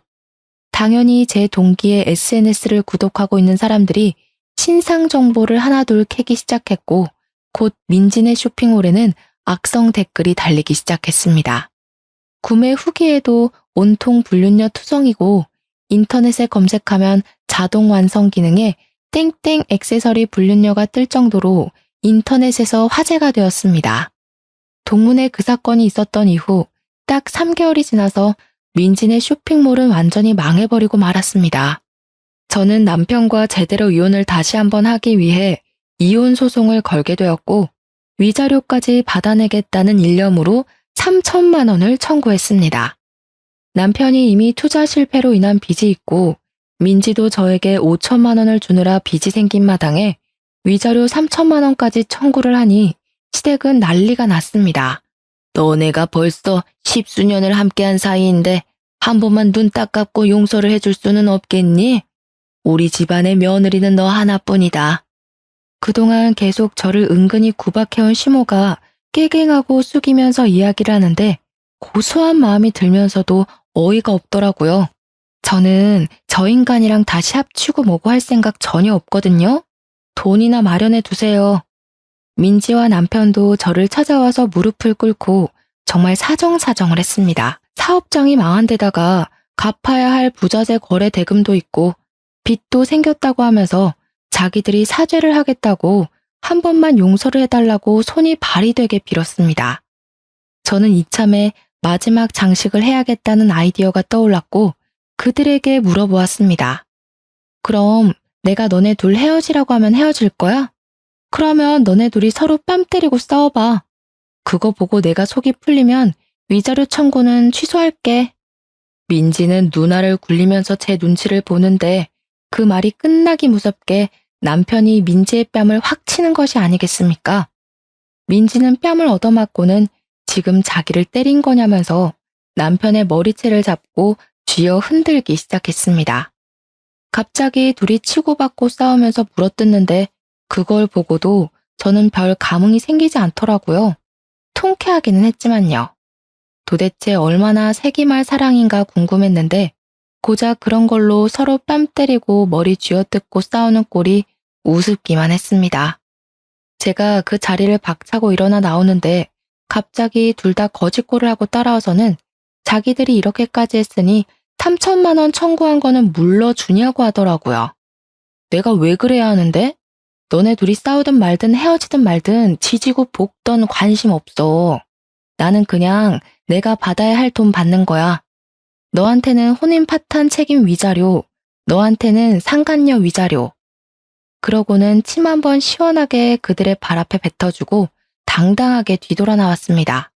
당연히 제 동기의 SNS를 구독하고 있는 사람들이 신상 정보를 하나둘 캐기 시작했고 곧 민진의 쇼핑몰에는 악성 댓글이 달리기 시작했습니다. 구매 후기에도 온통 불륜녀 투성이고 인터넷에 검색하면 자동 완성 기능에 땡땡 액세서리 불륜녀가 뜰 정도로 인터넷에서 화제가 되었습니다. 동문회 그 사건이 있었던 이후 딱 3개월이 지나서 민진의 쇼핑몰은 완전히 망해버리고 말았습니다. 저는 남편과 제대로 이혼을 다시 한번 하기 위해 이혼 소송을 걸게 되었고 위자료까지 받아내겠다는 일념으로 3천만 원을 청구했습니다. 남편이 이미 투자 실패로 인한 빚이 있고 민지도 저에게 5천만 원을 주느라 빚이 생긴 마당에 위자료 3천만 원까지 청구를 하니 시댁은 난리가 났습니다. 너네가 벌써 10수년을 함께한 사이인데 한 번만 눈 딱 감고 용서를 해줄 수는 없겠니? 우리 집안의 며느리는 너 하나뿐이다. 그동안 계속 저를 은근히 구박해온 시모가 깨갱하고 숙이면서 이야기를 하는데 고소한 마음이 들면서도 어이가 없더라고요. 저는 저 인간이랑 다시 합치고 뭐고 할 생각 전혀 없거든요. 돈이나 마련해 두세요. 민지와 남편도 저를 찾아와서 무릎을 꿇고 정말 사정사정을 했습니다. 사업장이 망한 데다가 갚아야 할 부자재 거래 대금도 있고 빚도 생겼다고 하면서 자기들이 사죄를 하겠다고 한 번만 용서를 해달라고 손이 발이 되게 빌었습니다. 저는 이참에 마지막 장식을 해야겠다는 아이디어가 떠올랐고 그들에게 물어보았습니다. 그럼 내가 너네 둘 헤어지라고 하면 헤어질 거야? 그러면 너네 둘이 서로 뺨 때리고 싸워봐. 그거 보고 내가 속이 풀리면 위자료 청구는 취소할게. 민지는 누나를 굴리면서 제 눈치를 보는데 그 말이 끝나기 무섭게 남편이 민지의 뺨을 확 치는 것이 아니겠습니까? 민지는 뺨을 얻어맞고는 지금 자기를 때린 거냐면서 남편의 머리채를 잡고 쥐어 흔들기 시작했습니다. 갑자기 둘이 치고받고 싸우면서 물어뜯는데 그걸 보고도 저는 별 감흥이 생기지 않더라고요. 통쾌하기는 했지만요. 도대체 얼마나 세기말 사랑인가 궁금했는데 고작 그런 걸로 서로 뺨 때리고 머리 쥐어뜯고 싸우는 꼴이 우습기만 했습니다. 제가 그 자리를 박차고 일어나 나오는데 갑자기 둘 다 거짓골을 하고 따라와서는 자기들이 이렇게까지 했으니 3천만 원 청구한 거는 물러주냐고 하더라고요. 내가 왜 그래야 하는데? 너네 둘이 싸우든 말든 헤어지든 말든 지지고 볶던 관심 없어. 나는 그냥 내가 받아야 할 돈 받는 거야. 너한테는 혼인 파탄 책임 위자료, 너한테는 상간녀 위자료. 그러고는 침 한 번 시원하게 그들의 발 앞에 뱉어주고 당당하게 뒤돌아 나왔습니다.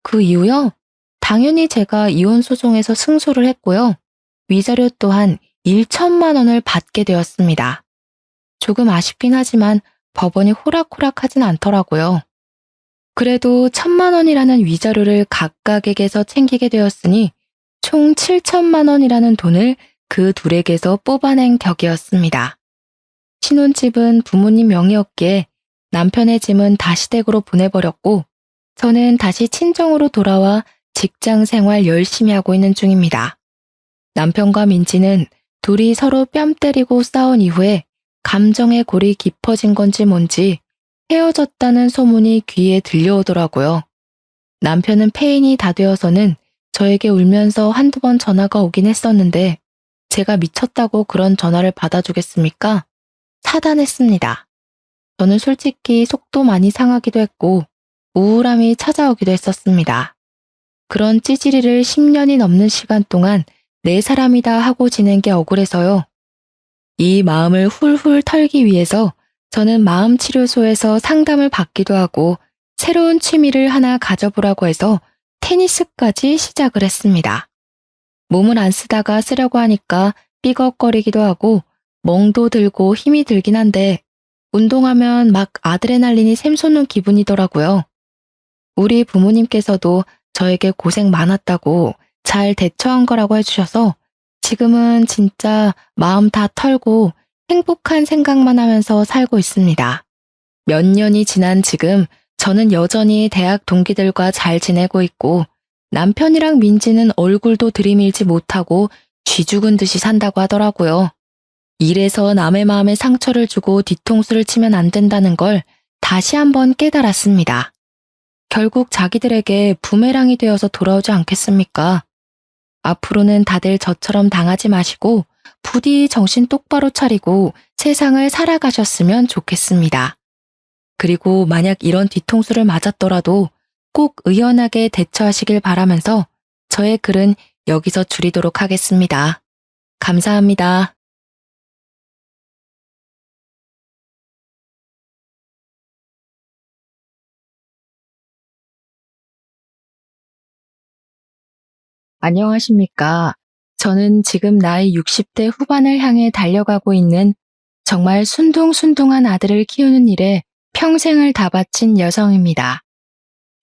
그 이후요? 당연히 제가 이혼 소송에서 승소를 했고요. 위자료 또한 1천만 원을 받게 되었습니다. 조금 아쉽긴 하지만 법원이 호락호락하진 않더라고요. 그래도 1천만 원이라는 위자료를 각각에게서 챙기게 되었으니 총 7천만 원이라는 돈을 그 둘에게서 뽑아낸 격이었습니다. 신혼집은 부모님 명의였기에 남편의 짐은 다시 댁으로 보내버렸고 저는 다시 친정으로 돌아와 직장 생활 열심히 하고 있는 중입니다. 남편과 민지는 둘이 서로 뺨 때리고 싸운 이후에 감정의 골이 깊어진 건지 뭔지 헤어졌다는 소문이 귀에 들려오더라고요. 남편은 폐인이 다 되어서는 저에게 울면서 한두 번 전화가 오긴 했었는데 제가 미쳤다고 그런 전화를 받아주겠습니까? 차단했습니다. 저는 솔직히 속도 많이 상하기도 했고 우울함이 찾아오기도 했었습니다. 그런 찌질이를 10년이 넘는 시간 동안 내 사람이다 하고 지낸 게 억울해서요. 이 마음을 훌훌 털기 위해서 저는 마음치료소에서 상담을 받기도 하고 새로운 취미를 하나 가져보라고 해서 테니스까지 시작을 했습니다. 몸을 안 쓰다가 쓰려고 하니까 삐걱거리기도 하고 멍도 들고 힘이 들긴 한데 운동하면 막 아드레날린이 샘솟는 기분이더라고요. 우리 부모님께서도 저에게 고생 많았다고 잘 대처한 거라고 해주셔서 지금은 진짜 마음 다 털고 행복한 생각만 하면서 살고 있습니다. 몇 년이 지난 지금 저는 여전히 대학 동기들과 잘 지내고 있고 남편이랑 민지는 얼굴도 들이밀지 못하고 쥐 죽은 듯이 산다고 하더라고요. 일에서 남의 마음에 상처를 주고 뒤통수를 치면 안 된다는 걸 다시 한번 깨달았습니다. 결국 자기들에게 부메랑이 되어서 돌아오지 않겠습니까? 앞으로는 다들 저처럼 당하지 마시고 부디 정신 똑바로 차리고 세상을 살아가셨으면 좋겠습니다. 그리고 만약 이런 뒤통수를 맞았더라도 꼭 의연하게 대처하시길 바라면서 저의 글은 여기서 줄이도록 하겠습니다. 감사합니다. 안녕하십니까. 저는 지금 나이 60대 후반을 향해 달려가고 있는 정말 순둥순둥한 아들을 키우는 일에 평생을 다 바친 여성입니다.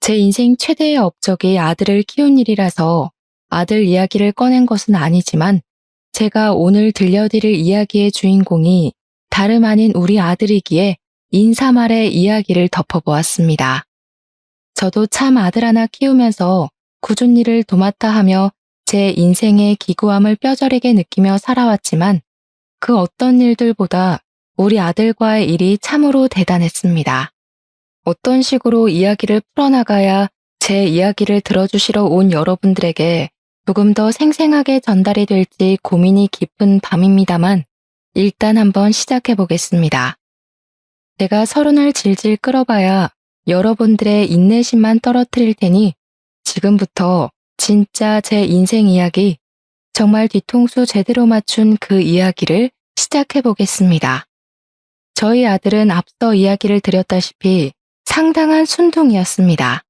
제 인생 최대의 업적이 아들을 키운 일이라서 아들 이야기를 꺼낸 것은 아니지만 제가 오늘 들려드릴 이야기의 주인공이 다름 아닌 우리 아들이기에 인사말의 이야기를 덮어보았습니다. 저도 참 아들 하나 키우면서 굳은 일을 도맡아 하며 제 인생의 기구함을 뼈저리게 느끼며 살아왔지만 그 어떤 일들보다 우리 아들과의 일이 참으로 대단했습니다. 어떤 식으로 이야기를 풀어나가야 제 이야기를 들어주시러 온 여러분들에게 조금 더 생생하게 전달이 될지 고민이 깊은 밤입니다만 일단 한번 시작해 보겠습니다. 제가 서른을 질질 끌어봐야 여러분들의 인내심만 떨어뜨릴 테니 지금부터 진짜 제 인생 이야기, 정말 뒤통수 제대로 맞춘 그 이야기를 시작해 보겠습니다. 저희 아들은 앞서 이야기를 드렸다시피 상당한 순둥이였습니다.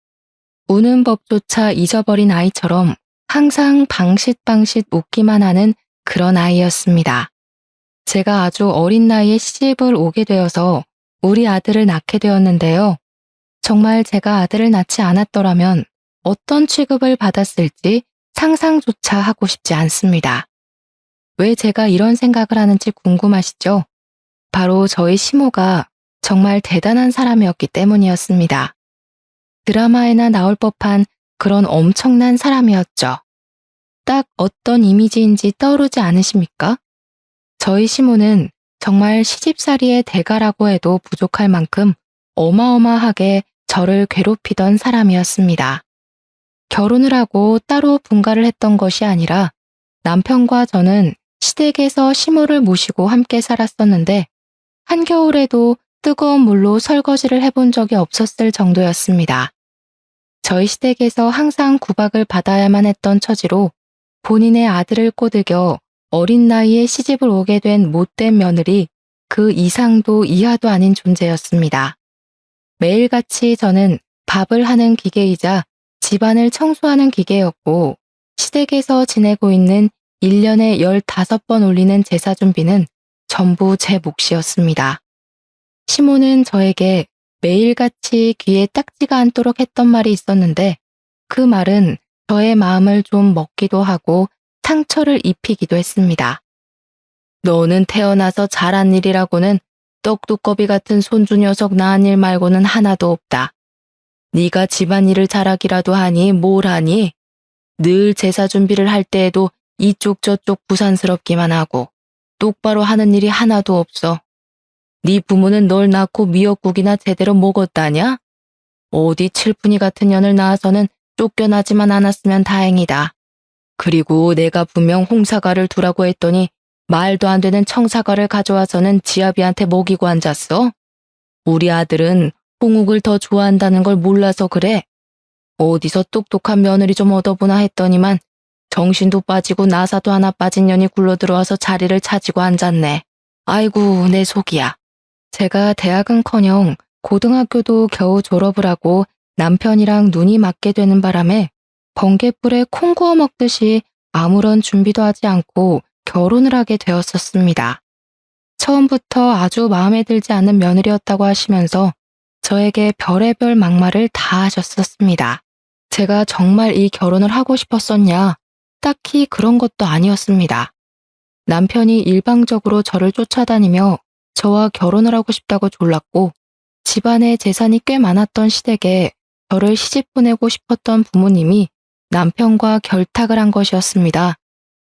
우는 법조차 잊어버린 아이처럼 항상 방싯방싯 웃기만 하는 그런 아이였습니다. 제가 아주 어린 나이에 시집을 오게 되어서 우리 아들을 낳게 되었는데요. 정말 제가 아들을 낳지 않았더라면 어떤 취급을 받았을지 상상조차 하고 싶지 않습니다. 왜 제가 이런 생각을 하는지 궁금하시죠? 바로 저희 시모가 정말 대단한 사람이었기 때문이었습니다. 드라마에나 나올 법한 그런 엄청난 사람이었죠. 딱 어떤 이미지인지 떠오르지 않으십니까? 저희 시모는 정말 시집살이의 대가라고 해도 부족할 만큼 어마어마하게 저를 괴롭히던 사람이었습니다. 결혼을 하고 따로 분가를 했던 것이 아니라 남편과 저는 시댁에서 시모를 모시고 함께 살았었는데 한겨울에도 뜨거운 물로 설거지를 해본 적이 없었을 정도였습니다. 저희 시댁에서 항상 구박을 받아야만 했던 처지로 본인의 아들을 꼬드겨 어린 나이에 시집을 오게 된 못된 며느리 그 이상도 이하도 아닌 존재였습니다. 매일같이 저는 밥을 하는 기계이자 집안을 청소하는 기계였고 시댁에서 지내고 있는 1년에 15번 올리는 제사 준비는 전부 제 몫이었습니다. 시모는 저에게 매일같이 귀에 딱지가 않도록 했던 말이 있었는데 그 말은 저의 마음을 좀 먹기도 하고 상처를 입히기도 했습니다. 너는 태어나서 잘한 일이라고는 떡두꺼비 같은 손주 녀석 낳은 일 말고는 하나도 없다. 네가 집안일을 잘하기라도 하니 뭘 하니? 늘 제사 준비를 할 때에도 이쪽 저쪽 부산스럽기만 하고 똑바로 하는 일이 하나도 없어. 네 부모는 널 낳고 미역국이나 제대로 먹었다냐? 어디 칠푼이 같은 년을 낳아서는 쫓겨나지만 않았으면 다행이다. 그리고 내가 분명 홍사과를 두라고 했더니 말도 안 되는 청사과를 가져와서는 지아비한테 먹이고 앉았어? 우리 아들은 홍욱을 더 좋아한다는 걸 몰라서 그래. 어디서 똑똑한 며느리 좀 얻어보나 했더니만 정신도 빠지고 나사도 하나 빠진 년이 굴러들어와서 자리를 차지고 앉았네. 아이고 내 속이야. 제가 대학은커녕 고등학교도 겨우 졸업을 하고 남편이랑 눈이 맞게 되는 바람에 번갯불에 콩 구워 먹듯이 아무런 준비도 하지 않고 결혼을 하게 되었었습니다. 처음부터 아주 마음에 들지 않는 며느리였다고 하시면서 저에게 별의별 막말을 다 하셨었습니다. 제가 정말 이 결혼을 하고 싶었었냐? 딱히 그런 것도 아니었습니다. 남편이 일방적으로 저를 쫓아다니며 저와 결혼을 하고 싶다고 졸랐고 집안에 재산이 꽤 많았던 시댁에 저를 시집 보내고 싶었던 부모님이 남편과 결탁을 한 것이었습니다.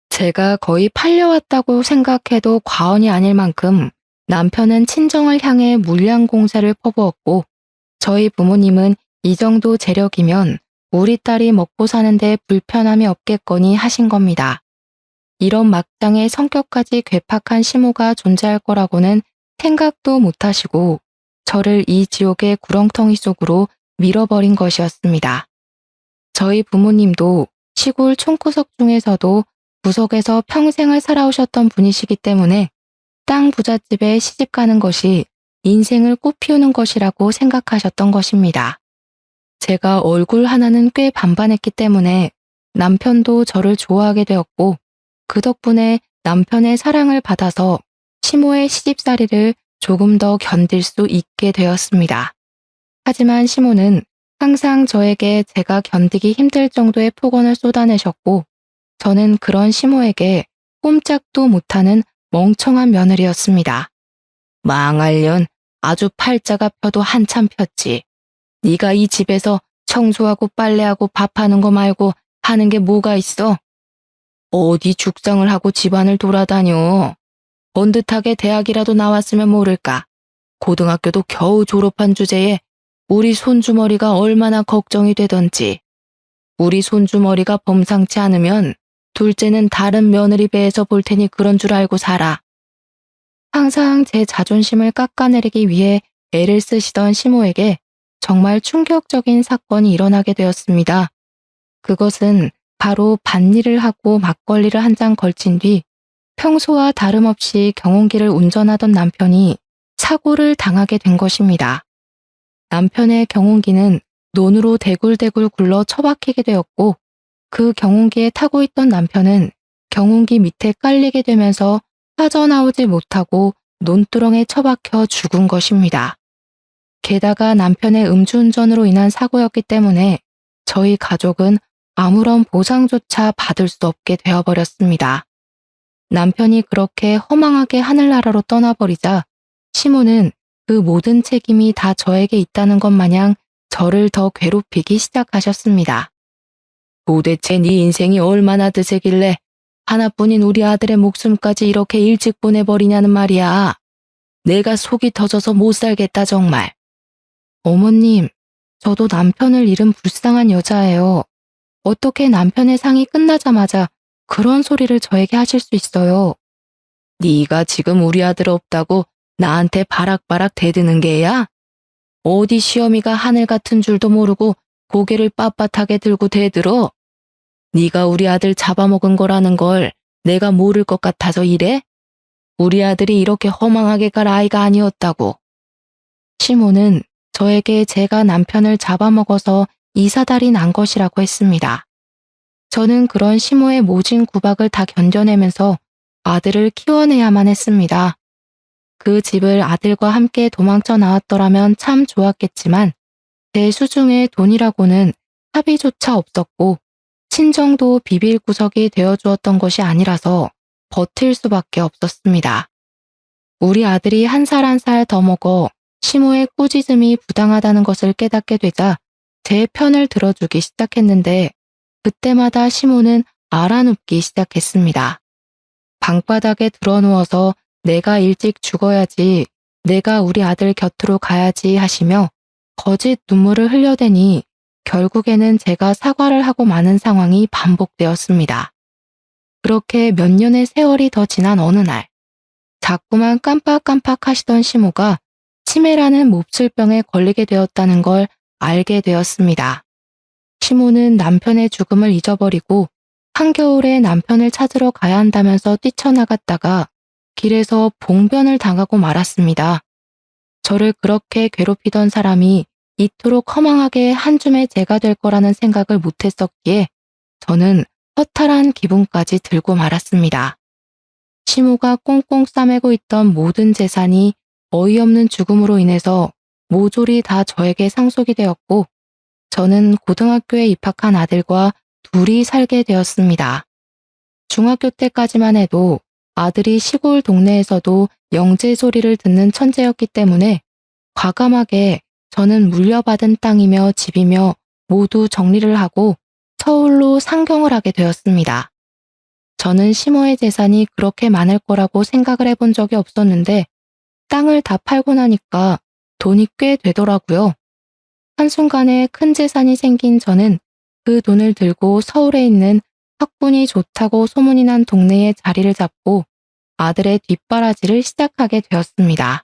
제가 거의 팔려왔다고 생각해도 과언이 아닐 만큼 남편은 친정을 향해 물량 공세를 퍼부었고 저희 부모님은 이 정도 재력이면 우리 딸이 먹고 사는데 불편함이 없겠거니 하신 겁니다. 이런 막장의 성격까지 괴팍한 시모가 존재할 거라고는 생각도 못하시고 저를 이 지옥의 구렁텅이 속으로 밀어버린 것이었습니다. 저희 부모님도 시골 촌구석 중에서도 구석에서 평생을 살아오셨던 분이시기 때문에 땅 부잣집에 시집 가는 것이 인생을 꽃피우는 것이라고 생각하셨던 것입니다. 제가 얼굴 하나는 꽤 반반했기 때문에 남편도 저를 좋아하게 되었고 그 덕분에 남편의 사랑을 받아서 시모의 시집살이를 조금 더 견딜 수 있게 되었습니다. 하지만 시모는 항상 저에게 제가 견디기 힘들 정도의 폭언을 쏟아내셨고 저는 그런 시모에게 꼼짝도 못하는 멍청한 며느리였습니다. 망할년 아주 팔자가 펴도 한참 폈지. 네가 이 집에서 청소하고 빨래하고 밥하는 거 말고 하는 게 뭐가 있어? 어디 죽상을 하고 집안을 돌아다녀. 번듯하게 대학이라도 나왔으면 모를까. 고등학교도 겨우 졸업한 주제에 우리 손주머리가 얼마나 걱정이 되던지. 우리 손주머리가 범상치 않으면 둘째는 다른 며느리 배에서 볼 테니 그런 줄 알고 살아. 항상 제 자존심을 깎아내리기 위해 애를 쓰시던 시모에게 정말 충격적인 사건이 일어나게 되었습니다. 그것은 바로 밭일을 하고 막걸리를 한 잔 걸친 뒤 평소와 다름없이 경운기를 운전하던 남편이 사고를 당하게 된 것입니다. 남편의 경운기는 논으로 대굴대굴 굴러 처박히게 되었고 그 경운기에 타고 있던 남편은 경운기 밑에 깔리게 되면서 빠져나오지 못하고 논두렁에 처박혀 죽은 것입니다. 게다가 남편의 음주운전으로 인한 사고였기 때문에 저희 가족은 아무런 보상조차 받을 수 없게 되어버렸습니다. 남편이 그렇게 허망하게 하늘나라로 떠나버리자 시모는 그 모든 책임이 다 저에게 있다는 것 마냥 저를 더 괴롭히기 시작하셨습니다. 도대체 네 인생이 얼마나 드세길래 하나뿐인 우리 아들의 목숨까지 이렇게 일찍 보내버리냐는 말이야. 내가 속이 터져서 못 살겠다 정말. 어머님, 저도 남편을 잃은 불쌍한 여자예요. 어떻게 남편의 상이 끝나자마자 그런 소리를 저에게 하실 수 있어요. 네가 지금 우리 아들 없다고 나한테 바락바락 대드는 게야? 어디 시어미가 하늘 같은 줄도 모르고 고개를 빳빳하게 들고 대들어? 네가 우리 아들 잡아먹은 거라는 걸 내가 모를 것 같아서 이래? 우리 아들이 이렇게 허망하게 갈 아이가 아니었다고. 시모는 저에게 제가 남편을 잡아먹어서 이사달이 난 것이라고 했습니다. 저는 그런 시모의 모진 구박을 다 견뎌내면서 아들을 키워내야만 했습니다. 그 집을 아들과 함께 도망쳐 나왔더라면 참 좋았겠지만 제 수중에 돈이라고는 합의조차 없었고 친정도 비빌 구석이 되어주었던 것이 아니라서 버틸 수밖에 없었습니다. 우리 아들이 한 살 한 살 더 먹어 시모의 꾸짖음이 부당하다는 것을 깨닫게 되자 제 편을 들어주기 시작했는데 그때마다 시모는 알아눕기 시작했습니다. 방바닥에 드러누워서 내가 일찍 죽어야지, 내가 우리 아들 곁으로 가야지 하시며 거짓 눈물을 흘려대니 결국에는 제가 사과를 하고 마는 상황이 반복되었습니다. 그렇게 몇 년의 세월이 더 지난 어느 날, 자꾸만 깜빡깜빡 하시던 시모가 치매라는 몹쓸병에 걸리게 되었다는 걸 알게 되었습니다. 시모는 남편의 죽음을 잊어버리고 한겨울에 남편을 찾으러 가야 한다면서 뛰쳐나갔다가 길에서 봉변을 당하고 말았습니다. 저를 그렇게 괴롭히던 사람이 이토록 허망하게 한 줌의 재가 될 거라는 생각을 못했었기에 저는 허탈한 기분까지 들고 말았습니다. 시모가 꽁꽁 싸매고 있던 모든 재산이 어이없는 죽음으로 인해서 모조리 다 저에게 상속이 되었고 저는 고등학교에 입학한 아들과 둘이 살게 되었습니다. 중학교 때까지만 해도 아들이 시골 동네에서도 영재 소리를 듣는 천재였기 때문에 과감하게 저는 물려받은 땅이며 집이며 모두 정리를 하고 서울로 상경을 하게 되었습니다. 저는 시모의 재산이 그렇게 많을 거라고 생각을 해본 적이 없었는데 땅을 다 팔고 나니까 돈이 꽤 되더라고요. 한순간에 큰 재산이 생긴 저는 그 돈을 들고 서울에 있는 학군이 좋다고 소문이 난 동네에 자리를 잡고 아들의 뒷바라지를 시작하게 되었습니다.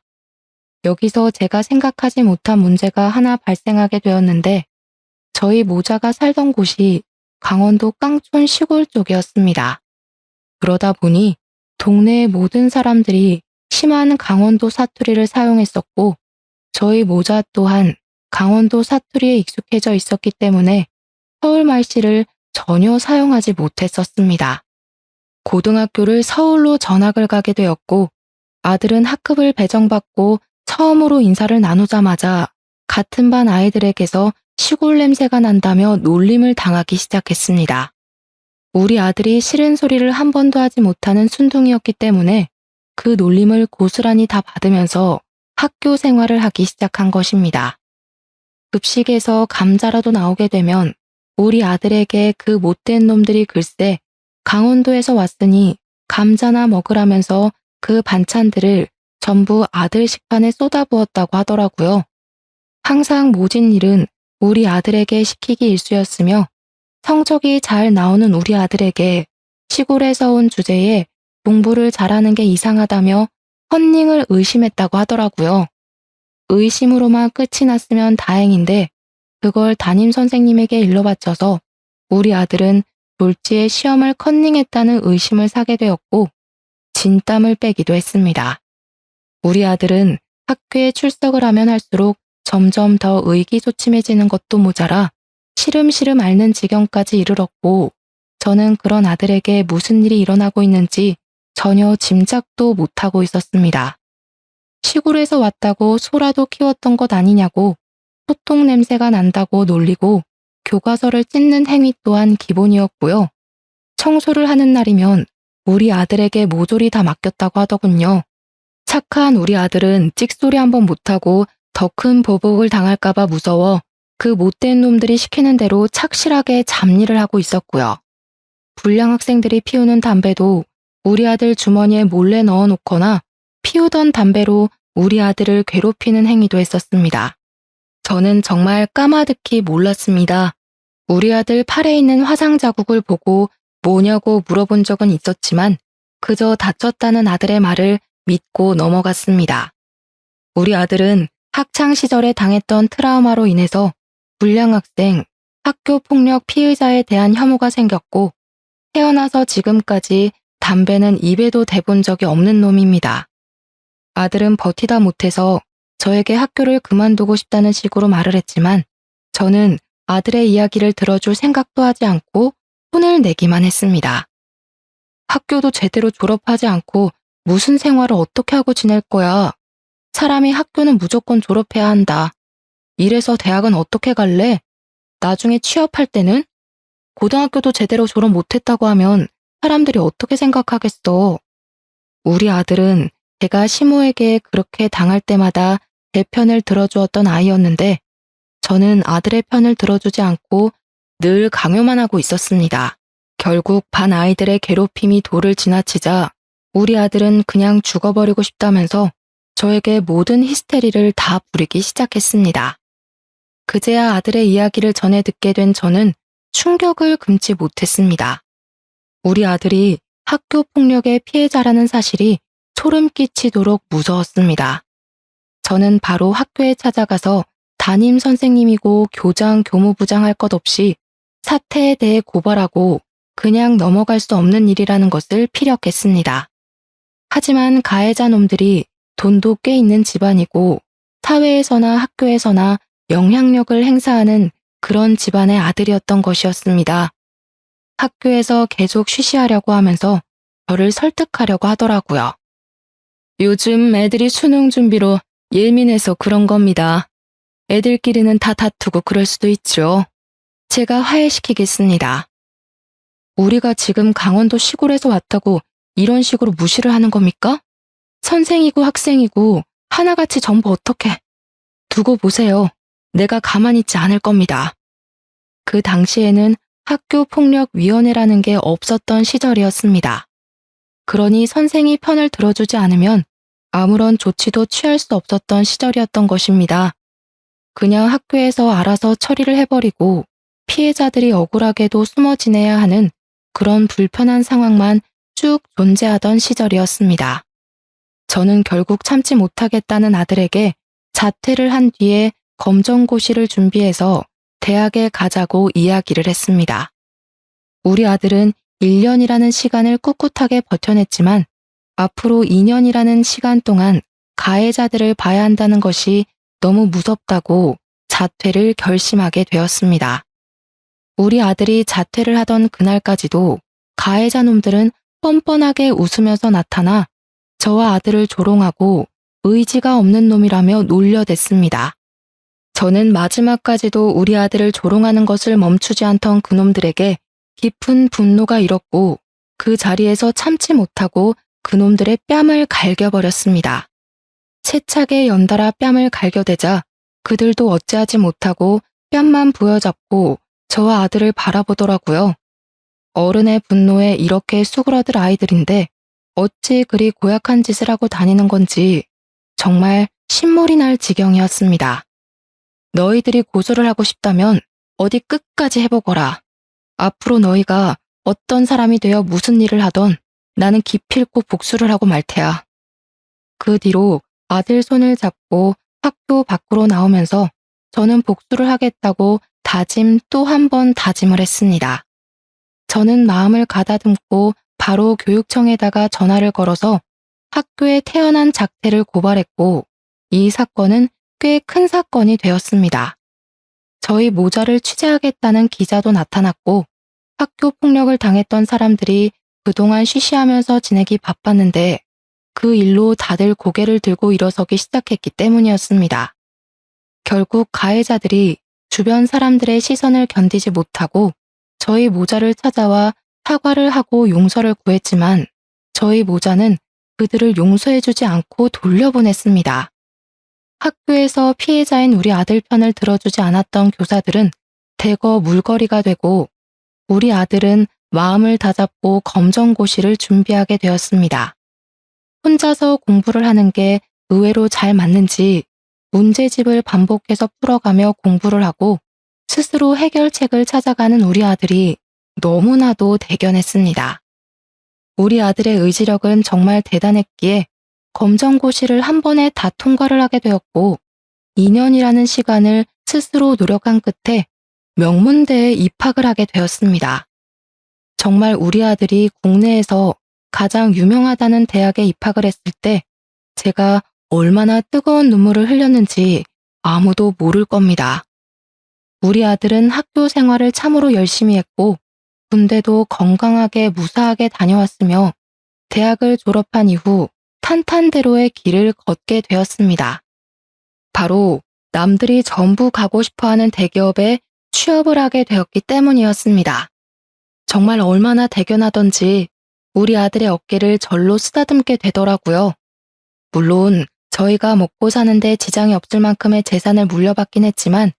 여기서 제가 생각하지 못한 문제가 하나 발생하게 되었는데 저희 모자가 살던 곳이 강원도 깡촌 시골 쪽이었습니다. 그러다 보니 동네의 모든 사람들이 심한 강원도 사투리를 사용했었고 저희 모자 또한 강원도 사투리에 익숙해져 있었기 때문에 서울 말씨를 전혀 사용하지 못했었습니다. 고등학교를 서울로 전학을 가게 되었고 아들은 학급을 배정받고 처음으로 인사를 나누자마자 같은 반 아이들에게서 시골 냄새가 난다며 놀림을 당하기 시작했습니다. 우리 아들이 싫은 소리를 한 번도 하지 못하는 순둥이였기 때문에 그 놀림을 고스란히 다 받으면서 학교 생활을 하기 시작한 것입니다. 급식에서 감자라도 나오게 되면 우리 아들에게 그 못된 놈들이 글쎄 강원도에서 왔으니 감자나 먹으라면서 그 반찬들을 전부 아들 식판에 쏟아부었다고 하더라고요. 항상 모진 일은 우리 아들에게 시키기 일쑤였으며 성적이 잘 나오는 우리 아들에게 시골에서 온 주제에 공부를 잘하는 게 이상하다며 컨닝을 의심했다고 하더라고요. 의심으로만 끝이 났으면 다행인데 그걸 담임 선생님에게 일러바쳐서 우리 아들은 졸지에 시험을 컨닝했다는 의심을 사게 되었고 진땀을 빼기도 했습니다. 우리 아들은 학교에 출석을 하면 할수록 점점 더 의기소침해지는 것도 모자라 시름시름 앓는 지경까지 이르렀고 저는 그런 아들에게 무슨 일이 일어나고 있는지 전혀 짐작도 못하고 있었습니다. 시골에서 왔다고 소라도 키웠던 것 아니냐고 소똥 냄새가 난다고 놀리고 교과서를 찢는 행위 또한 기본이었고요. 청소를 하는 날이면 우리 아들에게 모조리 다 맡겼다고 하더군요. 착한 우리 아들은 찍소리 한번 못하고 더 큰 보복을 당할까봐 무서워 그 못된 놈들이 시키는 대로 착실하게 잡일을 하고 있었고요. 불량 학생들이 피우는 담배도 우리 아들 주머니에 몰래 넣어놓거나 피우던 담배로 우리 아들을 괴롭히는 행위도 했었습니다. 저는 정말 까마득히 몰랐습니다. 우리 아들 팔에 있는 화상 자국을 보고 뭐냐고 물어본 적은 있었지만 그저 다쳤다는 아들의 말을 믿고 넘어갔습니다. 우리 아들은 학창시절에 당했던 트라우마로 인해서 불량학생, 학교폭력 피의자에 대한 혐오가 생겼고 태어나서 지금까지 담배는 입에도 대본 적이 없는 놈입니다. 아들은 버티다 못해서 저에게 학교를 그만두고 싶다는 식으로 말을 했지만 저는 아들의 이야기를 들어줄 생각도 하지 않고 혼을 내기만 했습니다. 학교도 제대로 졸업하지 않고 무슨 생활을 어떻게 하고 지낼 거야? 사람이 학교는 무조건 졸업해야 한다. 이래서 대학은 어떻게 갈래? 나중에 취업할 때는? 고등학교도 제대로 졸업 못했다고 하면 사람들이 어떻게 생각하겠어? 우리 아들은 제가 시모에게 그렇게 당할 때마다 제 편을 들어주었던 아이였는데 저는 아들의 편을 들어주지 않고 늘 강요만 하고 있었습니다. 결국 반 아이들의 괴롭힘이 도를 지나치자 우리 아들은 그냥 죽어버리고 싶다면서 저에게 모든 히스테리를 다 부리기 시작했습니다. 그제야 아들의 이야기를 전해 듣게 된 저는 충격을 금치 못했습니다. 우리 아들이 학교 폭력의 피해자라는 사실이 소름 끼치도록 무서웠습니다. 저는 바로 학교에 찾아가서 담임 선생님이고 교장, 교무부장 할 것 없이 사태에 대해 고발하고 그냥 넘어갈 수 없는 일이라는 것을 피력했습니다. 하지만 가해자 놈들이 돈도 꽤 있는 집안이고 사회에서나 학교에서나 영향력을 행사하는 그런 집안의 아들이었던 것이었습니다. 학교에서 계속 쉬쉬하려고 하면서 저를 설득하려고 하더라고요. 요즘 애들이 수능 준비로 예민해서 그런 겁니다. 애들끼리는 다 다투고 그럴 수도 있죠. 제가 화해시키겠습니다. 우리가 지금 강원도 시골에서 왔다고 이런 식으로 무시를 하는 겁니까? 선생이고 학생이고 하나같이 전부 어떻게. 두고 보세요. 내가 가만히 있지 않을 겁니다. 그 당시에는 학교폭력위원회라는 게 없었던 시절이었습니다. 그러니 선생이 편을 들어주지 않으면 아무런 조치도 취할 수 없었던 시절이었던 것입니다. 그냥 학교에서 알아서 처리를 해버리고 피해자들이 억울하게도 숨어 지내야 하는 그런 불편한 상황만 쭉 존재하던 시절이었습니다. 저는 결국 참지 못하겠다는 아들에게 자퇴를 한 뒤에 검정고시를 준비해서 대학에 가자고 이야기를 했습니다. 우리 아들은 1년이라는 시간을 꿋꿋하게 버텨냈지만 앞으로 2년이라는 시간 동안 가해자들을 봐야 한다는 것이 너무 무섭다고 자퇴를 결심하게 되었습니다. 우리 아들이 자퇴를 하던 그날까지도 가해자 놈들은 뻔뻔하게 웃으면서 나타나 저와 아들을 조롱하고 의지가 없는 놈이라며 놀려댔습니다. 저는 마지막까지도 우리 아들을 조롱하는 것을 멈추지 않던 그놈들에게 깊은 분노가 일었고 그 자리에서 참지 못하고 그놈들의 뺨을 갈겨버렸습니다. 세차게 연달아 뺨을 갈겨대자 그들도 어찌하지 못하고 뺨만 부여잡고 저와 아들을 바라보더라고요. 어른의 분노에 이렇게 수그러들 아이들인데 어찌 그리 고약한 짓을 하고 다니는 건지 정말 신물이 날 지경이었습니다. 너희들이 고소를 하고 싶다면 어디 끝까지 해보거라. 앞으로 너희가 어떤 사람이 되어 무슨 일을 하던 나는 기필코 복수를 하고 말 테야. 그 뒤로 아들 손을 잡고 학교 밖으로 나오면서 저는 복수를 하겠다고 다짐 또 한 번 다짐을 했습니다. 저는 마음을 가다듬고 바로 교육청에다가 전화를 걸어서 학교에 태어난 작태를 고발했고 이 사건은 꽤 큰 사건이 되었습니다. 저희 모자를 취재하겠다는 기자도 나타났고 학교 폭력을 당했던 사람들이 그동안 쉬쉬하면서 지내기 바빴는데 그 일로 다들 고개를 들고 일어서기 시작했기 때문이었습니다. 결국 가해자들이 주변 사람들의 시선을 견디지 못하고 저희 모자를 찾아와 사과를 하고 용서를 구했지만 저희 모자는 그들을 용서해주지 않고 돌려보냈습니다. 학교에서 피해자인 우리 아들 편을 들어주지 않았던 교사들은 대거 물거리가 되고 우리 아들은 마음을 다잡고 검정고시를 준비하게 되었습니다. 혼자서 공부를 하는 게 의외로 잘 맞는지 문제집을 반복해서 풀어가며 공부를 하고 스스로 해결책을 찾아가는 우리 아들이 너무나도 대견했습니다. 우리 아들의 의지력은 정말 대단했기에 검정고시를 한 번에 다 통과를 하게 되었고 2년이라는 시간을 스스로 노력한 끝에 명문대에 입학을 하게 되었습니다. 정말 우리 아들이 국내에서 가장 유명하다는 대학에 입학을 했을 때 제가 얼마나 뜨거운 눈물을 흘렸는지 아무도 모를 겁니다. 우리 아들은 학교 생활을 참으로 열심히 했고 군대도 건강하게 무사하게 다녀왔으며 대학을 졸업한 이후 탄탄대로의 길을 걷게 되었습니다. 바로 남들이 전부 가고 싶어하는 대기업에 취업을 하게 되었기 때문이었습니다. 정말 얼마나 대견하던지 우리 아들의 어깨를 절로 쓰다듬게 되더라고요. 물론 저희가 먹고 사는데 지장이 없을 만큼의 재산을 물려받긴 했지만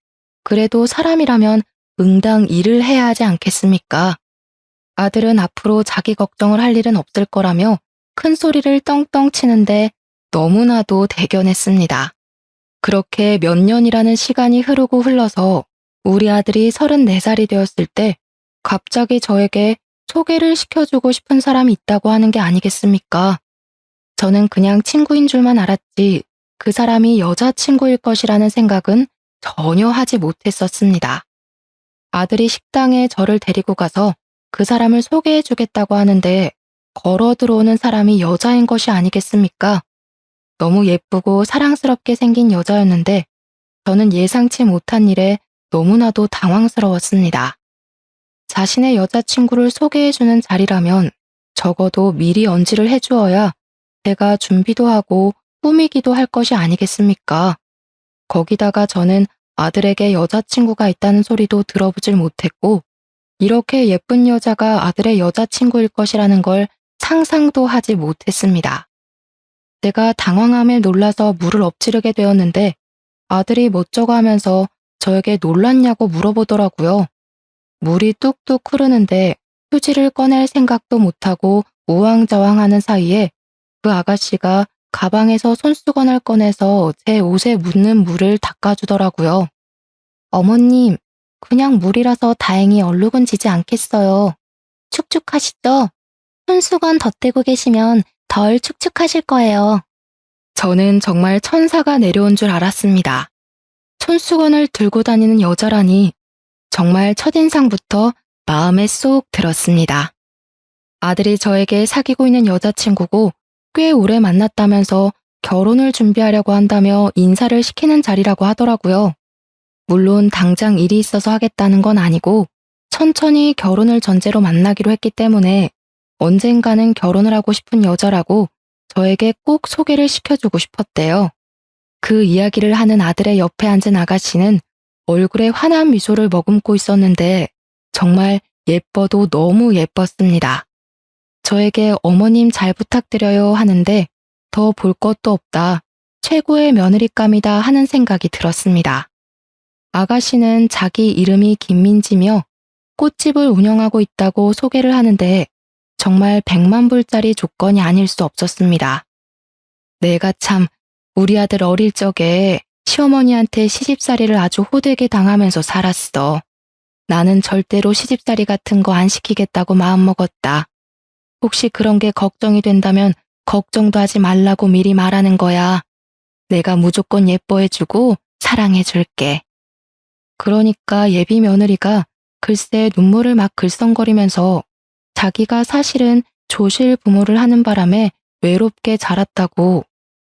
그래도 사람이라면 응당 일을 해야 하지 않겠습니까? 아들은 앞으로 자기 걱정을 할 일은 없을 거라며 큰 소리를 떵떵 치는데 너무나도 대견했습니다. 그렇게 몇 년이라는 시간이 흐르고 흘러서 우리 아들이 34살이 되었을 때 갑자기 저에게 소개를 시켜주고 싶은 사람이 있다고 하는 게 아니겠습니까? 저는 그냥 친구인 줄만 알았지 그 사람이 여자친구일 것이라는 생각은 전혀 하지 못했었습니다. 아들이 식당에 저를 데리고 가서 그 사람을 소개해 주겠다고 하는데 걸어 들어오는 사람이 여자인 것이 아니겠습니까? 너무 예쁘고 사랑스럽게 생긴 여자였는데 저는 예상치 못한 일에 너무나도 당황스러웠습니다. 자신의 여자친구를 소개해주는 자리라면 적어도 미리 언지를 해주어야 제가 준비도 하고 꾸미기도 할 것이 아니겠습니까? 거기다가 저는 아들에게 여자친구가 있다는 소리도 들어보질 못했고 이렇게 예쁜 여자가 아들의 여자친구일 것이라는 걸 상상도 하지 못했습니다. 제가 당황함에 놀라서 물을 엎지르게 되었는데 아들이 멋져가 하면서 저에게 놀랐냐고 물어보더라고요. 물이 뚝뚝 흐르는데 휴지를 꺼낼 생각도 못하고 우왕좌왕하는 사이에 그 아가씨가 가방에서 손수건을 꺼내서 제 옷에 묻는 물을 닦아주더라고요. 어머님, 그냥 물이라서 다행히 얼룩은 지지 않겠어요. 축축하시죠? 손수건 덧대고 계시면 덜 축축하실 거예요. 저는 정말 천사가 내려온 줄 알았습니다. 손수건을 들고 다니는 여자라니 정말 첫인상부터 마음에 쏙 들었습니다. 아들이 저에게 사귀고 있는 여자친구고 꽤 오래 만났다면서 결혼을 준비하려고 한다며 인사를 시키는 자리라고 하더라고요. 물론 당장 일이 있어서 하겠다는 건 아니고 천천히 결혼을 전제로 만나기로 했기 때문에 언젠가는 결혼을 하고 싶은 여자라고 저에게 꼭 소개를 시켜주고 싶었대요. 그 이야기를 하는 아들의 옆에 앉은 아가씨는 얼굴에 환한 미소를 머금고 있었는데 정말 예뻐도 너무 예뻤습니다. 저에게 어머님 잘 부탁드려요 하는데 더 볼 것도 없다. 최고의 며느리감이다 하는 생각이 들었습니다. 아가씨는 자기 이름이 김민지며 꽃집을 운영하고 있다고 소개를 하는데 정말 100만 불짜리 조건이 아닐 수 없었습니다. 내가 참 우리 아들 어릴 적에 시어머니한테 시집살이를 아주 호되게 당하면서 살았어. 나는 절대로 시집살이 같은 거 안 시키겠다고 마음먹었다. 혹시 그런 게 걱정이 된다면 걱정도 하지 말라고 미리 말하는 거야. 내가 무조건 예뻐해주고 사랑해줄게. 그러니까 예비 며느리가 글쎄 눈물을 막 글썽거리면서 자기가 사실은 조실 부모를 하는 바람에 외롭게 자랐다고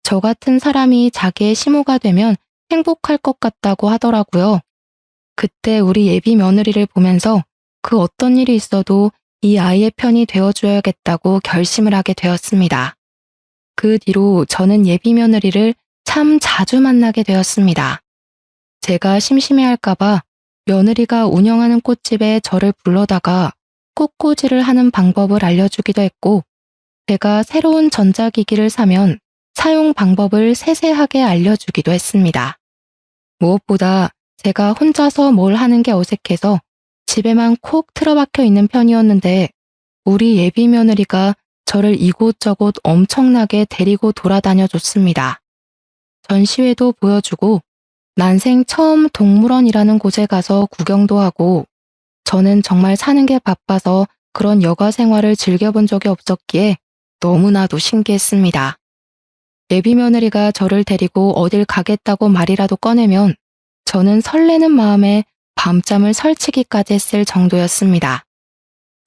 저 같은 사람이 자기의 시모가 되면 행복할 것 같다고 하더라고요. 그때 우리 예비 며느리를 보면서 그 어떤 일이 있어도 이 아이의 편이 되어줘야겠다고 결심을 하게 되었습니다. 그 뒤로 저는 예비 며느리를 참 자주 만나게 되었습니다. 제가 심심해할까봐 며느리가 운영하는 꽃집에 저를 불러다가 꽃꽂이를 하는 방법을 알려주기도 했고 제가 새로운 전자기기를 사면 사용 방법을 세세하게 알려주기도 했습니다. 무엇보다 제가 혼자서 뭘 하는 게 어색해서 집에만 콕 틀어박혀 있는 편이었는데 우리 예비 며느리가 저를 이곳저곳 엄청나게 데리고 돌아다녀 줬습니다. 전시회도 보여주고 난생 처음 동물원이라는 곳에 가서 구경도 하고 저는 정말 사는 게 바빠서 그런 여가 생활을 즐겨본 적이 없었기에 너무나도 신기했습니다. 예비 며느리가 저를 데리고 어딜 가겠다고 말이라도 꺼내면 저는 설레는 마음에 밤잠을 설치기까지 했을 정도였습니다.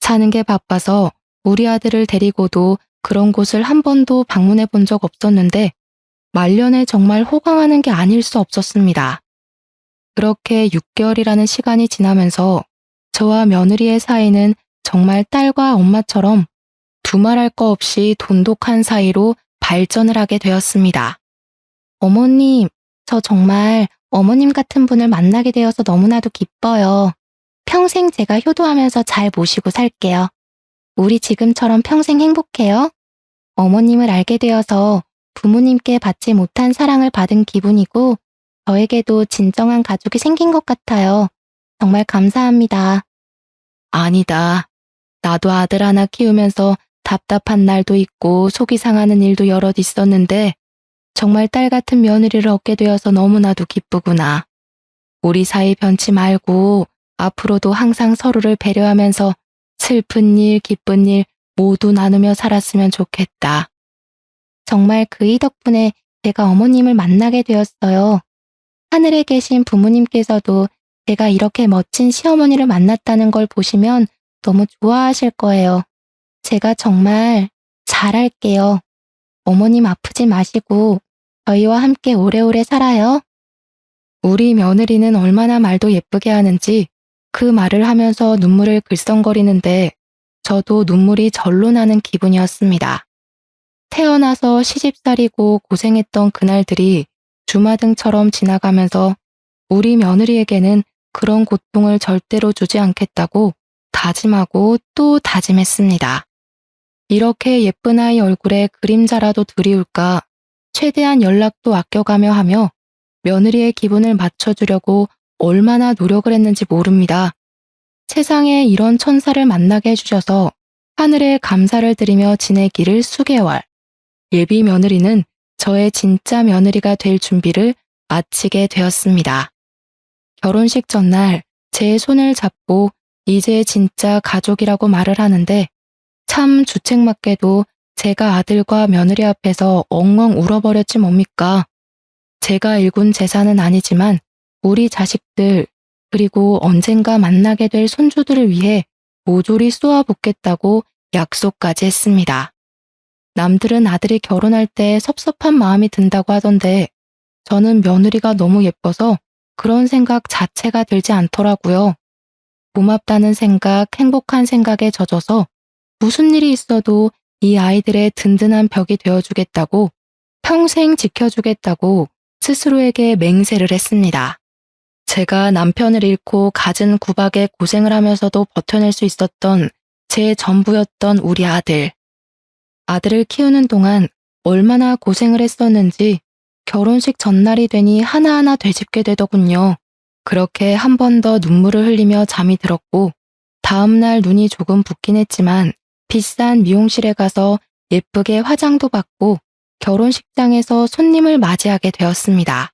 사는 게 바빠서 우리 아들을 데리고도 그런 곳을 한 번도 방문해 본 적 없었는데 말년에 정말 호강하는 게 아닐 수 없었습니다. 그렇게 6개월이라는 시간이 지나면서 저와 며느리의 사이는 정말 딸과 엄마처럼 두말할 거 없이 돈독한 사이로 발전을 하게 되었습니다. 어머님, 저 정말 어머님 같은 분을 만나게 되어서 너무나도 기뻐요. 평생 제가 효도하면서 잘 모시고 살게요. 우리 지금처럼 평생 행복해요. 어머님을 알게 되어서 부모님께 받지 못한 사랑을 받은 기분이고 저에게도 진정한 가족이 생긴 것 같아요. 정말 감사합니다. 아니다. 나도 아들 하나 키우면서 답답한 날도 있고 속이 상하는 일도 여럿 있었는데 정말 딸 같은 며느리를 얻게 되어서 너무나도 기쁘구나. 우리 사이 변치 말고 앞으로도 항상 서로를 배려하면서 슬픈 일, 기쁜 일 모두 나누며 살았으면 좋겠다. 정말 그이 덕분에 제가 어머님을 만나게 되었어요. 하늘에 계신 부모님께서도 제가 이렇게 멋진 시어머니를 만났다는 걸 보시면 너무 좋아하실 거예요. 제가 정말 잘할게요. 어머님 아프지 마시고 저희와 함께 오래오래 살아요. 우리 며느리는 얼마나 말도 예쁘게 하는지 그 말을 하면서 눈물을 글썽거리는데 저도 눈물이 절로 나는 기분이었습니다. 태어나서 시집살이고 고생했던 그날들이 주마등처럼 지나가면서 우리 며느리에게는 그런 고통을 절대로 주지 않겠다고 다짐하고 또 다짐했습니다. 이렇게 예쁜 아이 얼굴에 그림자라도 드리울까 최대한 연락도 아껴가며 하며 며느리의 기분을 맞춰주려고 얼마나 노력을 했는지 모릅니다. 세상에 이런 천사를 만나게 해주셔서 하늘에 감사를 드리며 지내기를 수개월. 예비 며느리는 저의 진짜 며느리가 될 준비를 마치게 되었습니다. 결혼식 전날 제 손을 잡고 이제 진짜 가족이라고 말을 하는데 참 주책맞게도 제가 아들과 며느리 앞에서 엉엉 울어버렸지 뭡니까. 제가 일군 재산은 아니지만 우리 자식들 그리고 언젠가 만나게 될 손주들을 위해 모조리 쏘아붓겠다고 약속까지 했습니다. 남들은 아들이 결혼할 때 섭섭한 마음이 든다고 하던데 저는 며느리가 너무 예뻐서 그런 생각 자체가 들지 않더라고요. 고맙다는 생각, 행복한 생각에 젖어서 무슨 일이 있어도 이 아이들의 든든한 벽이 되어주겠다고 평생 지켜주겠다고 스스로에게 맹세를 했습니다. 제가 남편을 잃고 갖은 구박에 고생을 하면서도 버텨낼 수 있었던 제 전부였던 우리 아들. 아들을 키우는 동안 얼마나 고생을 했었는지 결혼식 전날이 되니 하나하나 되짚게 되더군요. 그렇게 한 번 더 눈물을 흘리며 잠이 들었고 다음날 눈이 조금 붓긴 했지만 비싼 미용실에 가서 예쁘게 화장도 받고 결혼식장에서 손님을 맞이하게 되었습니다.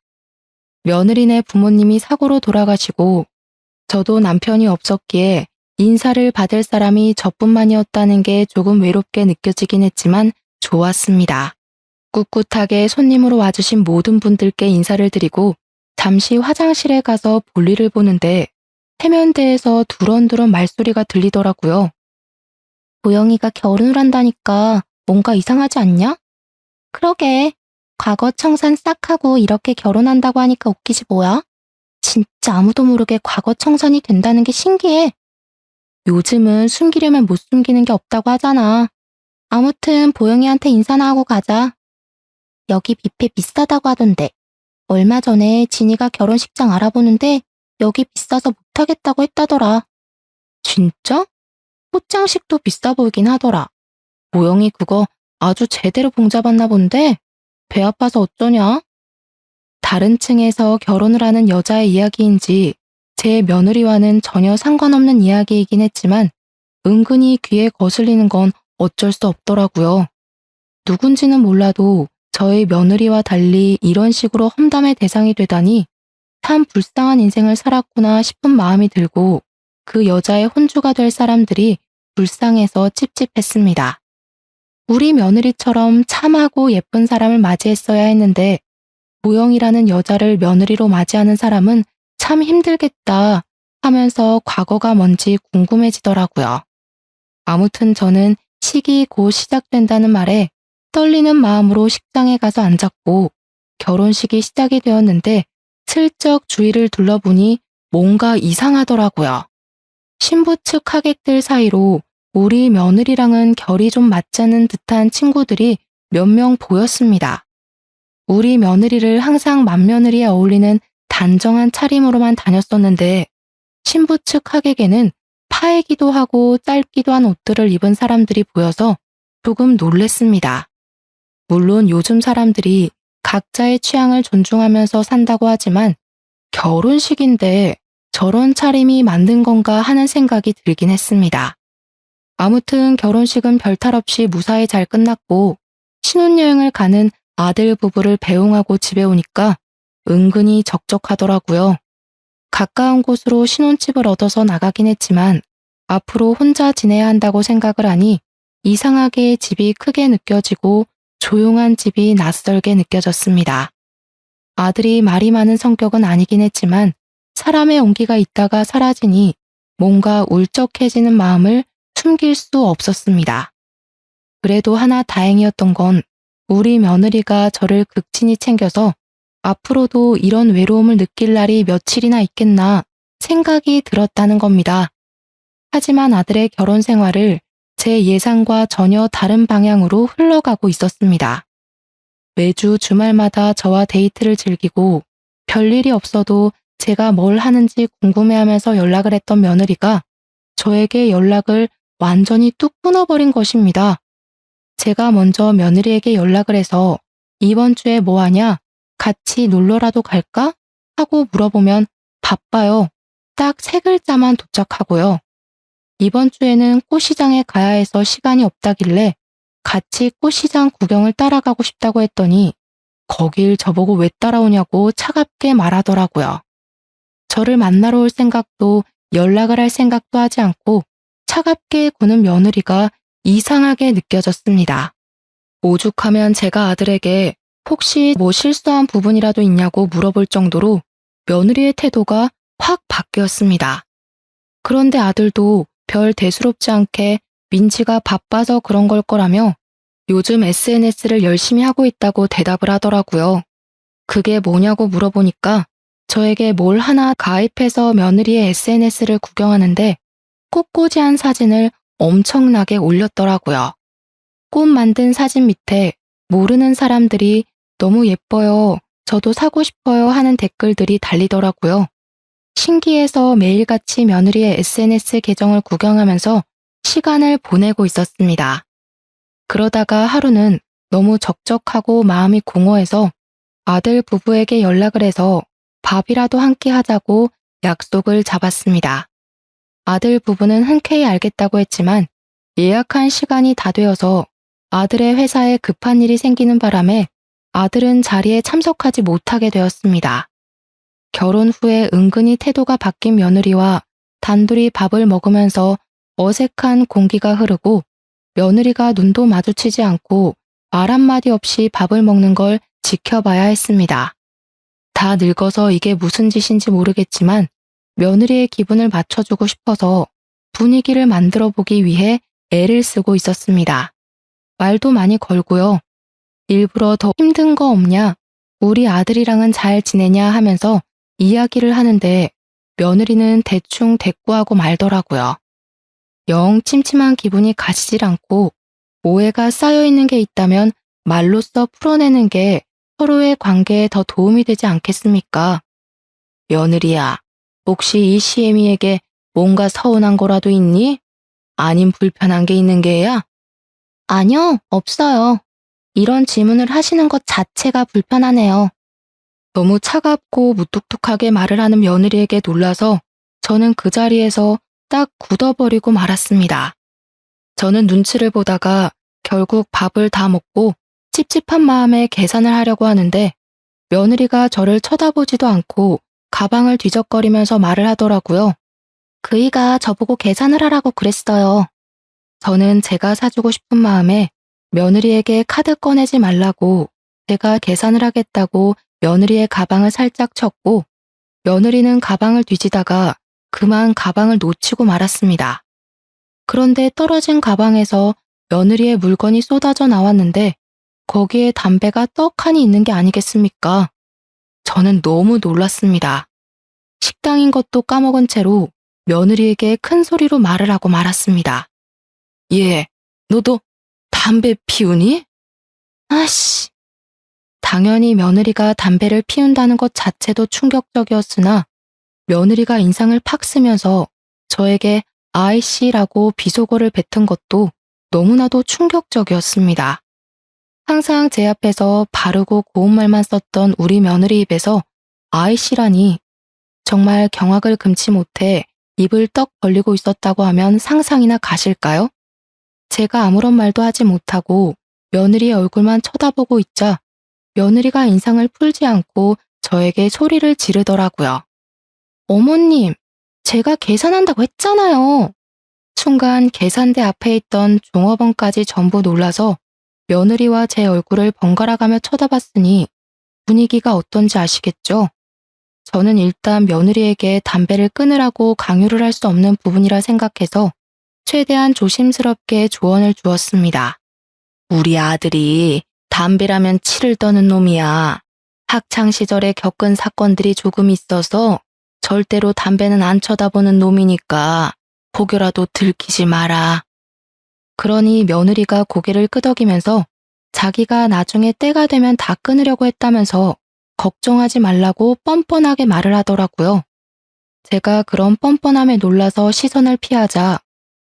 며느리네 부모님이 사고로 돌아가시고 저도 남편이 없었기에 인사를 받을 사람이 저뿐만이었다는 게 조금 외롭게 느껴지긴 했지만 좋았습니다. 꿋꿋하게 손님으로 와주신 모든 분들께 인사를 드리고 잠시 화장실에 가서 볼일을 보는데 해면대에서 두런두런 말소리가 들리더라고요. 보영이가 결혼을 한다니까 뭔가 이상하지 않냐? 그러게. 과거 청산 싹 하고 이렇게 결혼한다고 하니까 웃기지 뭐야? 진짜 아무도 모르게 과거 청산이 된다는 게 신기해. 요즘은 숨기려면 못 숨기는 게 없다고 하잖아. 아무튼 보영이한테 인사나 하고 가자. 여기 뷔페 비싸다고 하던데. 얼마 전에 진이가 결혼식장 알아보는데 여기 비싸서 못하겠다고 했다더라. 진짜? 꽃장식도 비싸 보이긴 하더라. 보영이 그거 아주 제대로 봉잡았나 본데 배 아파서 어쩌냐? 다른 층에서 결혼을 하는 여자의 이야기인지 제 며느리와는 전혀 상관없는 이야기이긴 했지만 은근히 귀에 거슬리는 건 어쩔 수 없더라고요. 누군지는 몰라도 저의 며느리와 달리 이런 식으로 험담의 대상이 되다니 참 불쌍한 인생을 살았구나 싶은 마음이 들고 그 여자의 혼주가 될 사람들이 불쌍해서 찝찝했습니다. 우리 며느리처럼 참하고 예쁜 사람을 맞이했어야 했는데 보영이라는 여자를 며느리로 맞이하는 사람은 참 힘들겠다 하면서 과거가 뭔지 궁금해지더라고요. 아무튼 저는 식이 곧 시작된다는 말에 떨리는 마음으로 식장에 가서 앉았고 결혼식이 시작이 되었는데 슬쩍 주위를 둘러보니 뭔가 이상하더라고요. 신부 측 하객들 사이로 우리 며느리랑은 결이 좀 맞지 않는 듯한 친구들이 몇 명 보였습니다. 우리 며느리를 항상 맏며느리에 어울리는 단정한 차림으로만 다녔었는데 신부 측 하객에는 파이기도 하고 짧기도 한 옷들을 입은 사람들이 보여서 조금 놀랬습니다. 물론 요즘 사람들이 각자의 취향을 존중하면서 산다고 하지만 결혼식인데 저런 차림이 맞는 건가 하는 생각이 들긴 했습니다. 아무튼 결혼식은 별탈 없이 무사히 잘 끝났고 신혼여행을 가는 아들 부부를 배웅하고 집에 오니까 은근히 적적하더라고요. 가까운 곳으로 신혼집을 얻어서 나가긴 했지만 앞으로 혼자 지내야 한다고 생각을 하니 이상하게 집이 크게 느껴지고 조용한 집이 낯설게 느껴졌습니다. 아들이 말이 많은 성격은 아니긴 했지만 사람의 온기가 있다가 사라지니 뭔가 울적해지는 마음을 숨길 수 없었습니다. 그래도 하나 다행이었던 건 우리 며느리가 저를 극진히 챙겨서 앞으로도 이런 외로움을 느낄 날이 며칠이나 있겠나 생각이 들었다는 겁니다. 하지만 아들의 결혼 생활을 제 예상과 전혀 다른 방향으로 흘러가고 있었습니다. 매주 주말마다 저와 데이트를 즐기고 별일이 없어도 제가 뭘 하는지 궁금해하면서 연락을 했던 며느리가 저에게 연락을 완전히 뚝 끊어버린 것입니다. 제가 먼저 며느리에게 연락을 해서 이번 주에 뭐 하냐? 같이 놀러라도 갈까? 하고 물어보면 바빠요. 딱 3글자만 도착하고요. 이번 주에는 꽃시장에 가야 해서 시간이 없다길래 같이 꽃시장 구경을 따라가고 싶다고 했더니 거길 저보고 왜 따라오냐고 차갑게 말하더라고요. 저를 만나러 올 생각도 연락을 할 생각도 하지 않고 차갑게 구는 며느리가 이상하게 느껴졌습니다. 오죽하면 제가 아들에게 혹시 뭐 실수한 부분이라도 있냐고 물어볼 정도로 며느리의 태도가 확 바뀌었습니다. 그런데 아들도 별 대수롭지 않게 민지가 바빠서 그런 걸 거라며 요즘 SNS를 열심히 하고 있다고 대답을 하더라고요. 그게 뭐냐고 물어보니까 저에게 뭘 하나 가입해서 며느리의 SNS를 구경하는데 꽃꽂이한 사진을 엄청나게 올렸더라고요. 꽃 만든 사진 밑에 모르는 사람들이 너무 예뻐요, 저도 사고 싶어요 하는 댓글들이 달리더라고요. 신기해서 매일같이 며느리의 SNS 계정을 구경하면서 시간을 보내고 있었습니다. 그러다가 하루는 너무 적적하고 마음이 공허해서 아들 부부에게 연락을 해서 밥이라도 함께 하자고 약속을 잡았습니다. 아들 부부는 흔쾌히 알겠다고 했지만 예약한 시간이 다 되어서 아들의 회사에 급한 일이 생기는 바람에 아들은 자리에 참석하지 못하게 되었습니다. 결혼 후에 은근히 태도가 바뀐 며느리와 단둘이 밥을 먹으면서 어색한 공기가 흐르고 며느리가 눈도 마주치지 않고 말 한마디 없이 밥을 먹는 걸 지켜봐야 했습니다. 다 늙어서 이게 무슨 짓인지 모르겠지만 며느리의 기분을 맞춰주고 싶어서 분위기를 만들어 보기 위해 애를 쓰고 있었습니다. 말도 많이 걸고요. 일부러 더 힘든 거 없냐? 우리 아들이랑은 잘 지내냐 하면서 이야기를 하는데 며느리는 대충 대꾸하고 말더라고요. 영 침침한 기분이 가시질 않고 오해가 쌓여있는 게 있다면 말로써 풀어내는 게 서로의 관계에 더 도움이 되지 않겠습니까? 며느리야, 혹시 이 시애미에게 뭔가 서운한 거라도 있니? 아님 불편한 게 있는 게야? 아니요, 없어요. 이런 질문을 하시는 것 자체가 불편하네요. 너무 차갑고 무뚝뚝하게 말을 하는 며느리에게 놀라서 저는 그 자리에서 딱 굳어버리고 말았습니다. 저는 눈치를 보다가 결국 밥을 다 먹고 찝찝한 마음에 계산을 하려고 하는데 며느리가 저를 쳐다보지도 않고 가방을 뒤적거리면서 말을 하더라고요. 그이가 저보고 계산을 하라고 그랬어요. 저는 제가 사주고 싶은 마음에 며느리에게 카드 꺼내지 말라고 제가 계산을 하겠다고 며느리의 가방을 살짝 쳤고 며느리는 가방을 뒤지다가 그만 가방을 놓치고 말았습니다. 그런데 떨어진 가방에서 며느리의 물건이 쏟아져 나왔는데 거기에 담배가 떡하니 있는 게 아니겠습니까? 저는 너무 놀랐습니다. 식당인 것도 까먹은 채로 며느리에게 큰 소리로 말을 하고 말았습니다. 얘, 너도 담배 피우니? 아씨. 당연히 며느리가 담배를 피운다는 것 자체도 충격적이었으나 며느리가 인상을 팍 쓰면서 저에게 아이씨라고 비속어를 뱉은 것도 너무나도 충격적이었습니다. 항상 제 앞에서 바르고 고운 말만 썼던 우리 며느리 입에서 아이씨라니 정말 경악을 금치 못해 입을 떡 벌리고 있었다고 하면 상상이나 가실까요? 제가 아무런 말도 하지 못하고 며느리의 얼굴만 쳐다보고 있자 며느리가 인상을 풀지 않고 저에게 소리를 지르더라고요. 어머님, 제가 계산한다고 했잖아요. 순간 계산대 앞에 있던 종업원까지 전부 놀라서 며느리와 제 얼굴을 번갈아가며 쳐다봤으니 분위기가 어떤지 아시겠죠? 저는 일단 며느리에게 담배를 끊으라고 강요를 할 수 없는 부분이라 생각해서 최대한 조심스럽게 조언을 주었습니다. 우리 아들이 담배라면 치를 떠는 놈이야. 학창 시절에 겪은 사건들이 조금 있어서 절대로 담배는 안 쳐다보는 놈이니까 고개라도 들키지 마라. 그러니 며느리가 고개를 끄덕이면서 자기가 나중에 때가 되면 다 끊으려고 했다면서 걱정하지 말라고 뻔뻔하게 말을 하더라고요. 제가 그런 뻔뻔함에 놀라서 시선을 피하자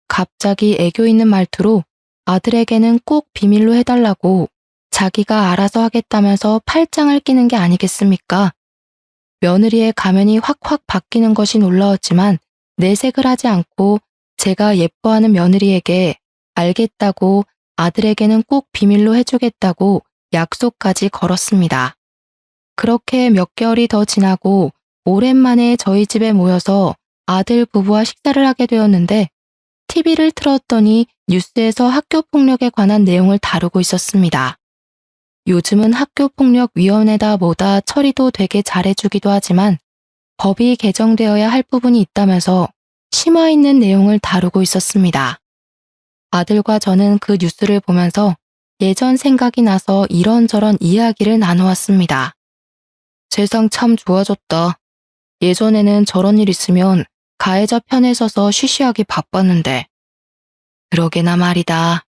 갑자기 애교 있는 말투로 아들에게는 꼭 비밀로 해달라고 자기가 알아서 하겠다면서 팔짱을 끼는 게 아니겠습니까? 며느리의 가면이 확확 바뀌는 것이 놀라웠지만 내색을 하지 않고 제가 예뻐하는 며느리에게 알겠다고 아들에게는 꼭 비밀로 해주겠다고 약속까지 걸었습니다. 그렇게 몇 개월이 더 지나고 오랜만에 저희 집에 모여서 아들 부부와 식사를 하게 되었는데 TV를 틀었더니 뉴스에서 학교폭력에 관한 내용을 다루고 있었습니다. 요즘은 학교폭력위원회다 뭐다 처리도 되게 잘해주기도 하지만 법이 개정되어야 할 부분이 있다면서 심화 있는 내용을 다루고 있었습니다. 아들과 저는 그 뉴스를 보면서 예전 생각이 나서 이런저런 이야기를 나누었습니다. 세상 참 좋아졌다. 예전에는 저런 일 있으면 가해자 편에 서서 쉬쉬하기 바빴는데. 그러게나 말이다.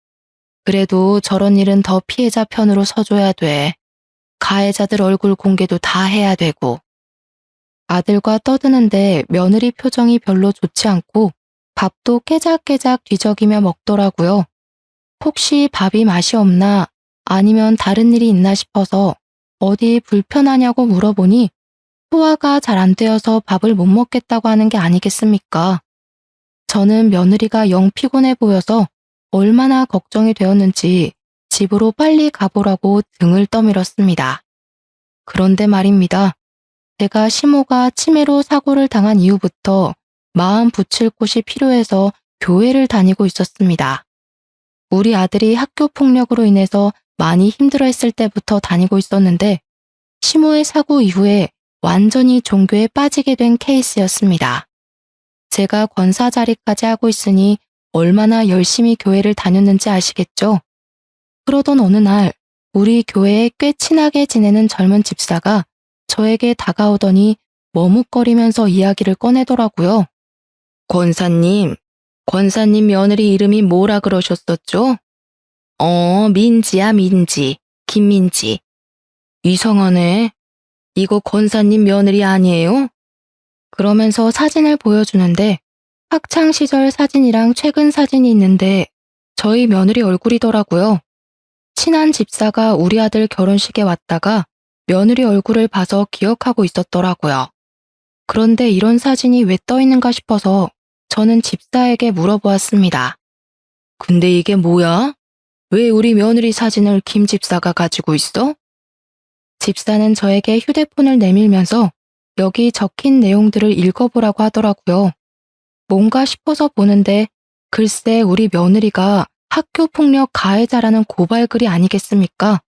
그래도 저런 일은 더 피해자 편으로 서줘야 돼. 가해자들 얼굴 공개도 다 해야 되고. 아들과 떠드는데 며느리 표정이 별로 좋지 않고 밥도 깨작깨작 뒤적이며 먹더라고요. 혹시 밥이 맛이 없나 아니면 다른 일이 있나 싶어서 어디 불편하냐고 물어보니 소화가 잘 안 되어서 밥을 못 먹겠다고 하는 게 아니겠습니까? 저는 며느리가 영 피곤해 보여서 얼마나 걱정이 되었는지 집으로 빨리 가보라고 등을 떠밀었습니다. 그런데 말입니다. 제가 시모가 치매로 사고를 당한 이후부터 마음 붙일 곳이 필요해서 교회를 다니고 있었습니다. 우리 아들이 학교 폭력으로 인해서 많이 힘들어했을 때부터 다니고 있었는데 시모의 사고 이후에 완전히 종교에 빠지게 된 케이스였습니다. 제가 권사 자리까지 하고 있으니 얼마나 열심히 교회를 다녔는지 아시겠죠? 그러던 어느 날 우리 교회에 꽤 친하게 지내는 젊은 집사가 저에게 다가오더니 머뭇거리면서 이야기를 꺼내더라고요. 권사님 며느리 이름이 뭐라 그러셨었죠? 민지야, 민지. 김민지. 이상하네. 이거 권사님 며느리 아니에요? 그러면서 사진을 보여주는데 학창 시절 사진이랑 최근 사진이 있는데 저희 며느리 얼굴이더라고요. 친한 집사가 우리 아들 결혼식에 왔다가 며느리 얼굴을 봐서 기억하고 있었더라고요. 그런데 이런 사진이 왜 떠 있는가 싶어서 저는 집사에게 물어보았습니다. 근데 이게 뭐야? 왜 우리 며느리 사진을 김 집사가 가지고 있어? 집사는 저에게 휴대폰을 내밀면서 여기 적힌 내용들을 읽어보라고 하더라고요. 뭔가 싶어서 보는데 글쎄 우리 며느리가 학교폭력 가해자라는 고발글이 아니겠습니까?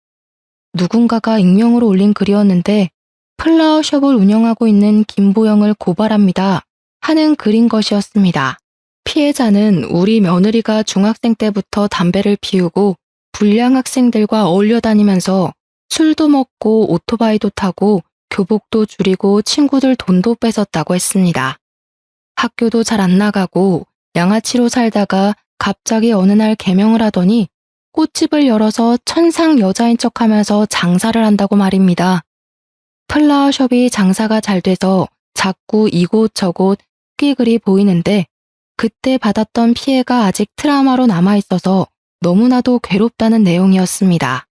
누군가가 익명으로 올린 글이었는데 플라워숍을 운영하고 있는 김보영을 고발합니다 하는 글인 것이었습니다. 피해자는 우리 며느리가 중학생 때부터 담배를 피우고 불량 학생들과 어울려 다니면서 술도 먹고 오토바이도 타고 교복도 줄이고 친구들 돈도 뺏었다고 했습니다. 학교도 잘 안 나가고 양아치로 살다가 갑자기 어느 날 개명을 하더니 꽃집을 열어서 천상 여자인 척하면서 장사를 한다고 말입니다. 플라워숍이 장사가 잘 돼서 자꾸 이곳저곳 후기글이 보이는데 그때 받았던 피해가 아직 트라우마로 남아있어서 너무나도 괴롭다는 내용이었습니다.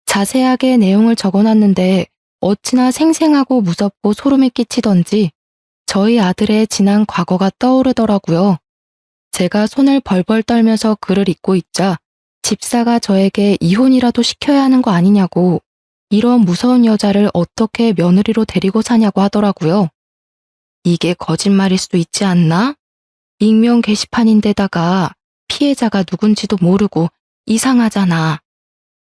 자세하게 내용을 적어놨는데 어찌나 생생하고 무섭고 소름이 끼치던지 저희 아들의 지난 과거가 떠오르더라고요. 제가 손을 벌벌 떨면서 글을 읽고 있자 집사가 저에게 이혼이라도 시켜야 하는 거 아니냐고, 이런 무서운 여자를 어떻게 며느리로 데리고 사냐고 하더라고요. 이게 거짓말일 수도 있지 않나? 익명 게시판인데다가 피해자가 누군지도 모르고 이상하잖아.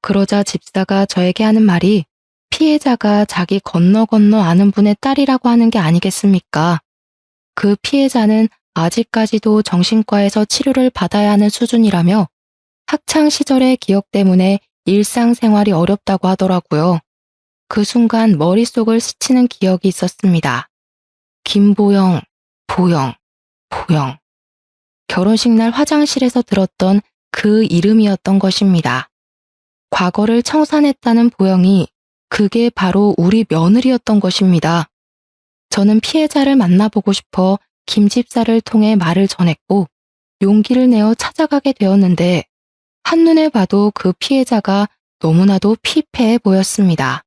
그러자 집사가 저에게 하는 말이 피해자가 자기 건너 아는 분의 딸이라고 하는 게 아니겠습니까? 그 피해자는 아직까지도 정신과에서 치료를 받아야 하는 수준이라며 학창 시절의 기억 때문에 일상생활이 어렵다고 하더라고요. 그 순간 머릿속을 스치는 기억이 있었습니다. 김보영, 보영. 결혼식 날 화장실에서 들었던 그 이름이었던 것입니다. 과거를 청산했다는 보영이 그게 바로 우리 며느리였던 것입니다. 저는 피해자를 만나보고 싶어 김 집사를 통해 말을 전했고 용기를 내어 찾아가게 되었는데 한눈에 봐도 그 피해자가 너무나도 피폐해 보였습니다.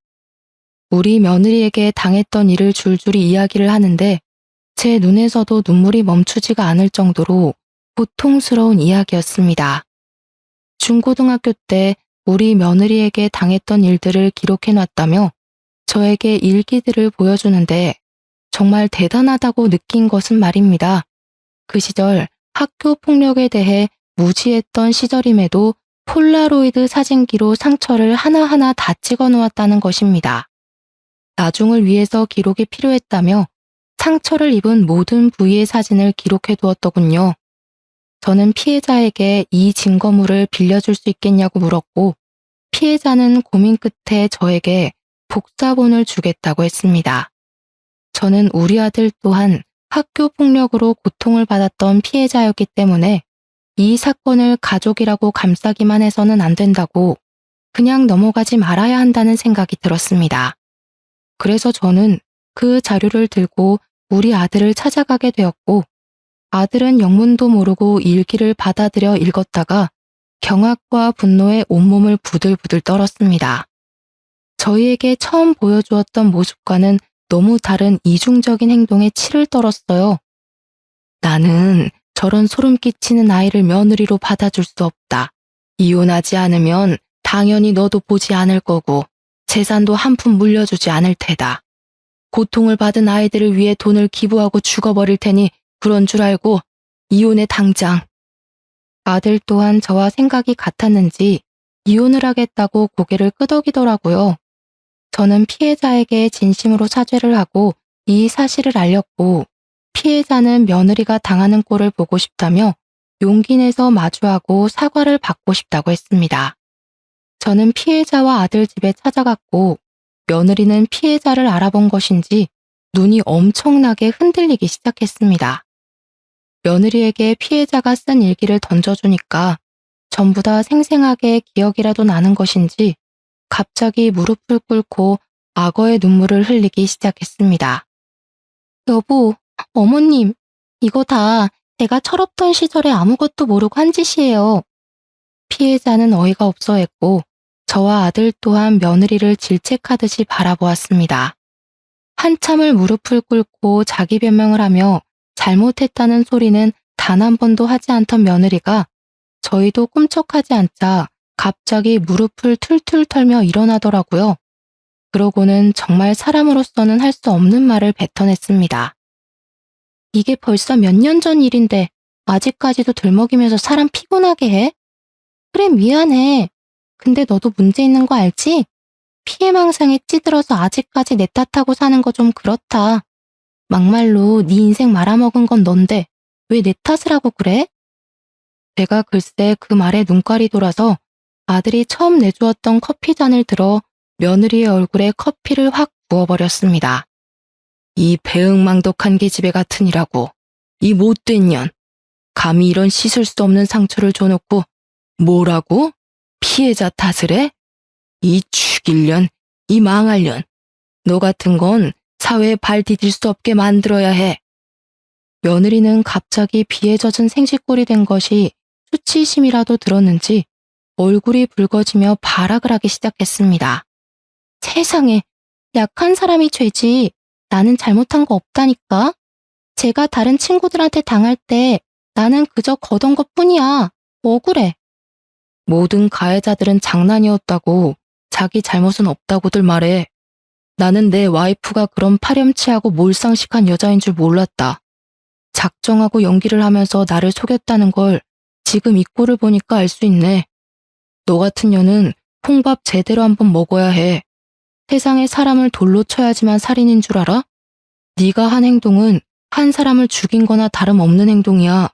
우리 며느리에게 당했던 일을 줄줄이 이야기를 하는데 제 눈에서도 눈물이 멈추지가 않을 정도로 고통스러운 이야기였습니다. 중고등학교 때 우리 며느리에게 당했던 일들을 기록해놨다며 저에게 일기들을 보여주는데 정말 대단하다고 느낀 것은 말입니다. 그 시절 학교 폭력에 대해 무지했던 시절임에도 폴라로이드 사진기로 상처를 하나하나 다 찍어 놓았다는 것입니다. 나중을 위해서 기록이 필요했다며 상처를 입은 모든 부위의 사진을 기록해 두었더군요. 저는 피해자에게 이 증거물을 빌려줄 수 있겠냐고 물었고 피해자는 고민 끝에 저에게 복사본을 주겠다고 했습니다. 저는 우리 아들 또한 학교 폭력으로 고통을 받았던 피해자였기 때문에 이 사건을 가족이라고 감싸기만 해서는 안 된다고, 그냥 넘어가지 말아야 한다는 생각이 들었습니다. 그래서 저는 그 자료를 들고 우리 아들을 찾아가게 되었고 아들은 영문도 모르고 일기를 받아들여 읽었다가 경악과 분노에 온몸을 부들부들 떨었습니다. 저희에게 처음 보여주었던 모습과는 너무 다른 이중적인 행동에 치를 떨었어요. 나는 저런 소름 끼치는 아이를 며느리로 받아줄 수 없다. 이혼하지 않으면 당연히 너도 보지 않을 거고 재산도 한 푼 물려주지 않을 테다. 고통을 받은 아이들을 위해 돈을 기부하고 죽어버릴 테니 그런 줄 알고 이혼해 당장. 아들 또한 저와 생각이 같았는지 이혼을 하겠다고 고개를 끄덕이더라고요. 저는 피해자에게 진심으로 사죄를 하고 이 사실을 알렸고 피해자는 며느리가 당하는 꼴을 보고 싶다며 용기 내서 마주하고 사과를 받고 싶다고 했습니다. 저는 피해자와 아들 집에 찾아갔고 며느리는 피해자를 알아본 것인지 눈이 엄청나게 흔들리기 시작했습니다. 며느리에게 피해자가 쓴 일기를 던져주니까 전부 다 생생하게 기억이라도 나는 것인지 갑자기 무릎을 꿇고 악어의 눈물을 흘리기 시작했습니다. 여보, 어머님, 이거 다 제가 철없던 시절에 아무것도 모르고 한 짓이에요. 피해자는 어이가 없어 했고 저와 아들 또한 며느리를 질책하듯이 바라보았습니다. 한참을 무릎을 꿇고 자기 변명을 하며 잘못했다는 소리는 단 한 번도 하지 않던 며느리가 저희도 꿈쩍하지 않자 갑자기 무릎을 툴툴 털며 일어나더라고요. 그러고는 정말 사람으로서는 할 수 없는 말을 뱉어냈습니다. 이게 벌써 몇 년 전 일인데 아직까지도 들먹이면서 사람 피곤하게 해? 그래, 미안해. 근데 너도 문제 있는 거 알지? 피해망상에 찌들어서 아직까지 내 탓하고 사는 거 좀 그렇다. 막말로 네 인생 말아먹은 건 넌데 왜 내 탓을 하고 그래? 제가 글쎄 그 말에 눈깔이 돌아서 아들이 처음 내주었던 커피잔을 들어 며느리의 얼굴에 커피를 확 부어버렸습니다. 이 배응망덕한 기집애 같으니라고. 이 못된 년. 감히 이런 씻을 수 없는 상처를 줘놓고 뭐라고? 피해자 탓을 해? 이 죽일 년, 이 망할 년. 너 같은 건 사회에 발 디딜 수 없게 만들어야 해. 며느리는 갑자기 비에 젖은 생쥐꼴이 된 것이 수치심이라도 들었는지 얼굴이 붉어지며 발악을 하기 시작했습니다. 세상에, 약한 사람이 죄지. 나는 잘못한 거 없다니까. 제가 다른 친구들한테 당할 때 나는 그저 거던 것뿐이야. 억울해. 모든 가해자들은 장난이었다고, 자기 잘못은 없다고들 말해. 나는 내 와이프가 그런 파렴치하고 몰상식한 여자인 줄 몰랐다. 작정하고 연기를 하면서 나를 속였다는 걸 지금 이 꼴을 보니까 알 수 있네. 너 같은 년은 콩밥 제대로 한번 먹어야 해. 세상에 사람을 돌로 쳐야지만 살인인 줄 알아? 네가 한 행동은 한 사람을 죽인 거나 다름없는 행동이야.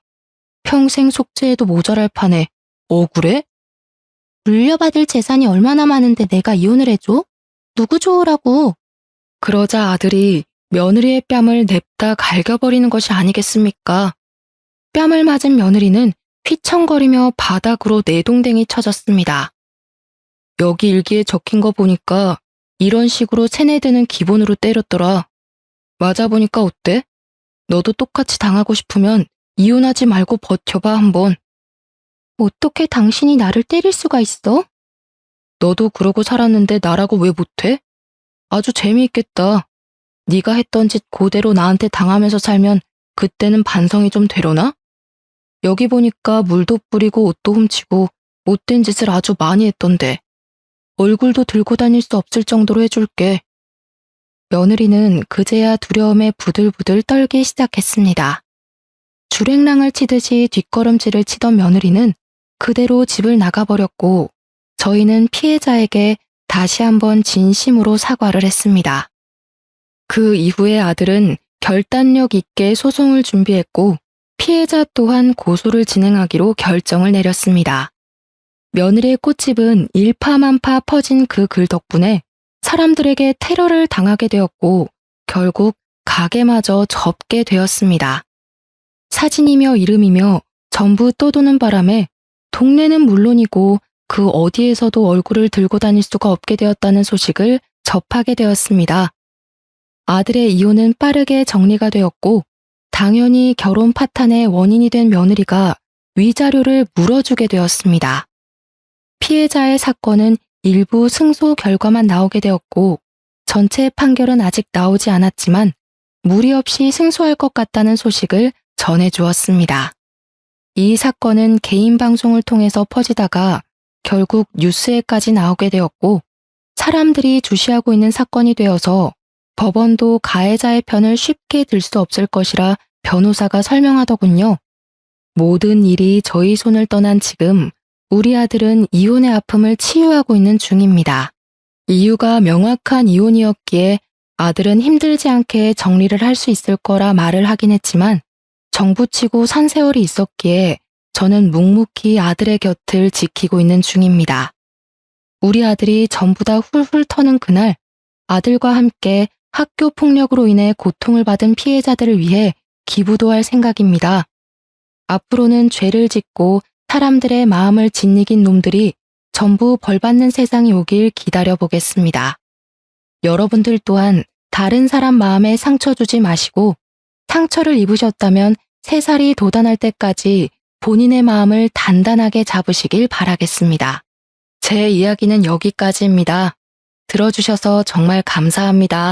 평생 속죄해도 모자랄 판에 억울해? 물려받을 재산이 얼마나 많은데 내가 이혼을 해줘? 누구 좋으라고? 그러자 아들이 며느리의 뺨을 냅다 갈겨버리는 것이 아니겠습니까? 뺨을 맞은 며느리는 휘청거리며 바닥으로 내동댕이 쳐졌습니다. 여기 일기에 적힌 거 보니까 이런 식으로 세뇌드는 기본으로 때렸더라. 맞아보니까 어때? 너도 똑같이 당하고 싶으면 이혼하지 말고 버텨봐 한번. 어떻게 당신이 나를 때릴 수가 있어? 너도 그러고 살았는데 나라고 왜 못해? 아주 재미있겠다. 네가 했던 짓 그대로 나한테 당하면서 살면 그때는 반성이 좀 되려나? 여기 보니까 물도 뿌리고 옷도 훔치고 못된 짓을 아주 많이 했던데. 얼굴도 들고 다닐 수 없을 정도로 해줄게. 며느리는 그제야 두려움에 부들부들 떨기 시작했습니다. 주랭랑을 치듯이 뒷걸음질을 치던 며느리는 그대로 집을 나가버렸고 저희는 피해자에게 다시 한번 진심으로 사과를 했습니다. 그 이후에 아들은 결단력 있게 소송을 준비했고 피해자 또한 고소를 진행하기로 결정을 내렸습니다. 며느리의 꽃집은 일파만파 퍼진 그 글 덕분에 사람들에게 테러를 당하게 되었고 결국 가게마저 접게 되었습니다. 사진이며 이름이며 전부 떠도는 바람에 동네는 물론이고 그 어디에서도 얼굴을 들고 다닐 수가 없게 되었다는 소식을 접하게 되었습니다. 아들의 이혼은 빠르게 정리가 되었고 당연히 결혼 파탄의 원인이 된 며느리가 위자료를 물어주게 되었습니다. 피해자의 사건은 일부 승소 결과만 나오게 되었고 전체 판결은 아직 나오지 않았지만 무리 없이 승소할 것 같다는 소식을 전해주었습니다. 이 사건은 개인 방송을 통해서 퍼지다가 결국 뉴스에까지 나오게 되었고 사람들이 주시하고 있는 사건이 되어서 법원도 가해자의 편을 쉽게 들 수 없을 것이라 변호사가 설명하더군요. 모든 일이 저희 손을 떠난 지금 우리 아들은 이혼의 아픔을 치유하고 있는 중입니다. 이유가 명확한 이혼이었기에 아들은 힘들지 않게 정리를 할 수 있을 거라 말을 하긴 했지만 정부치고 산세월이 있었기에 저는 묵묵히 아들의 곁을 지키고 있는 중입니다. 우리 아들이 전부 다 훌훌 터는 그날 아들과 함께 학교 폭력으로 인해 고통을 받은 피해자들을 위해 기부도 할 생각입니다. 앞으로는 죄를 짓고 사람들의 마음을 짓이긴 놈들이 전부 벌받는 세상이 오길 기다려보겠습니다. 여러분들 또한 다른 사람 마음에 상처 주지 마시고 상처를 입으셨다면 새살이 돋아날 때까지 본인의 마음을 단단하게 잡으시길 바라겠습니다. 제 이야기는 여기까지입니다. 들어주셔서 정말 감사합니다.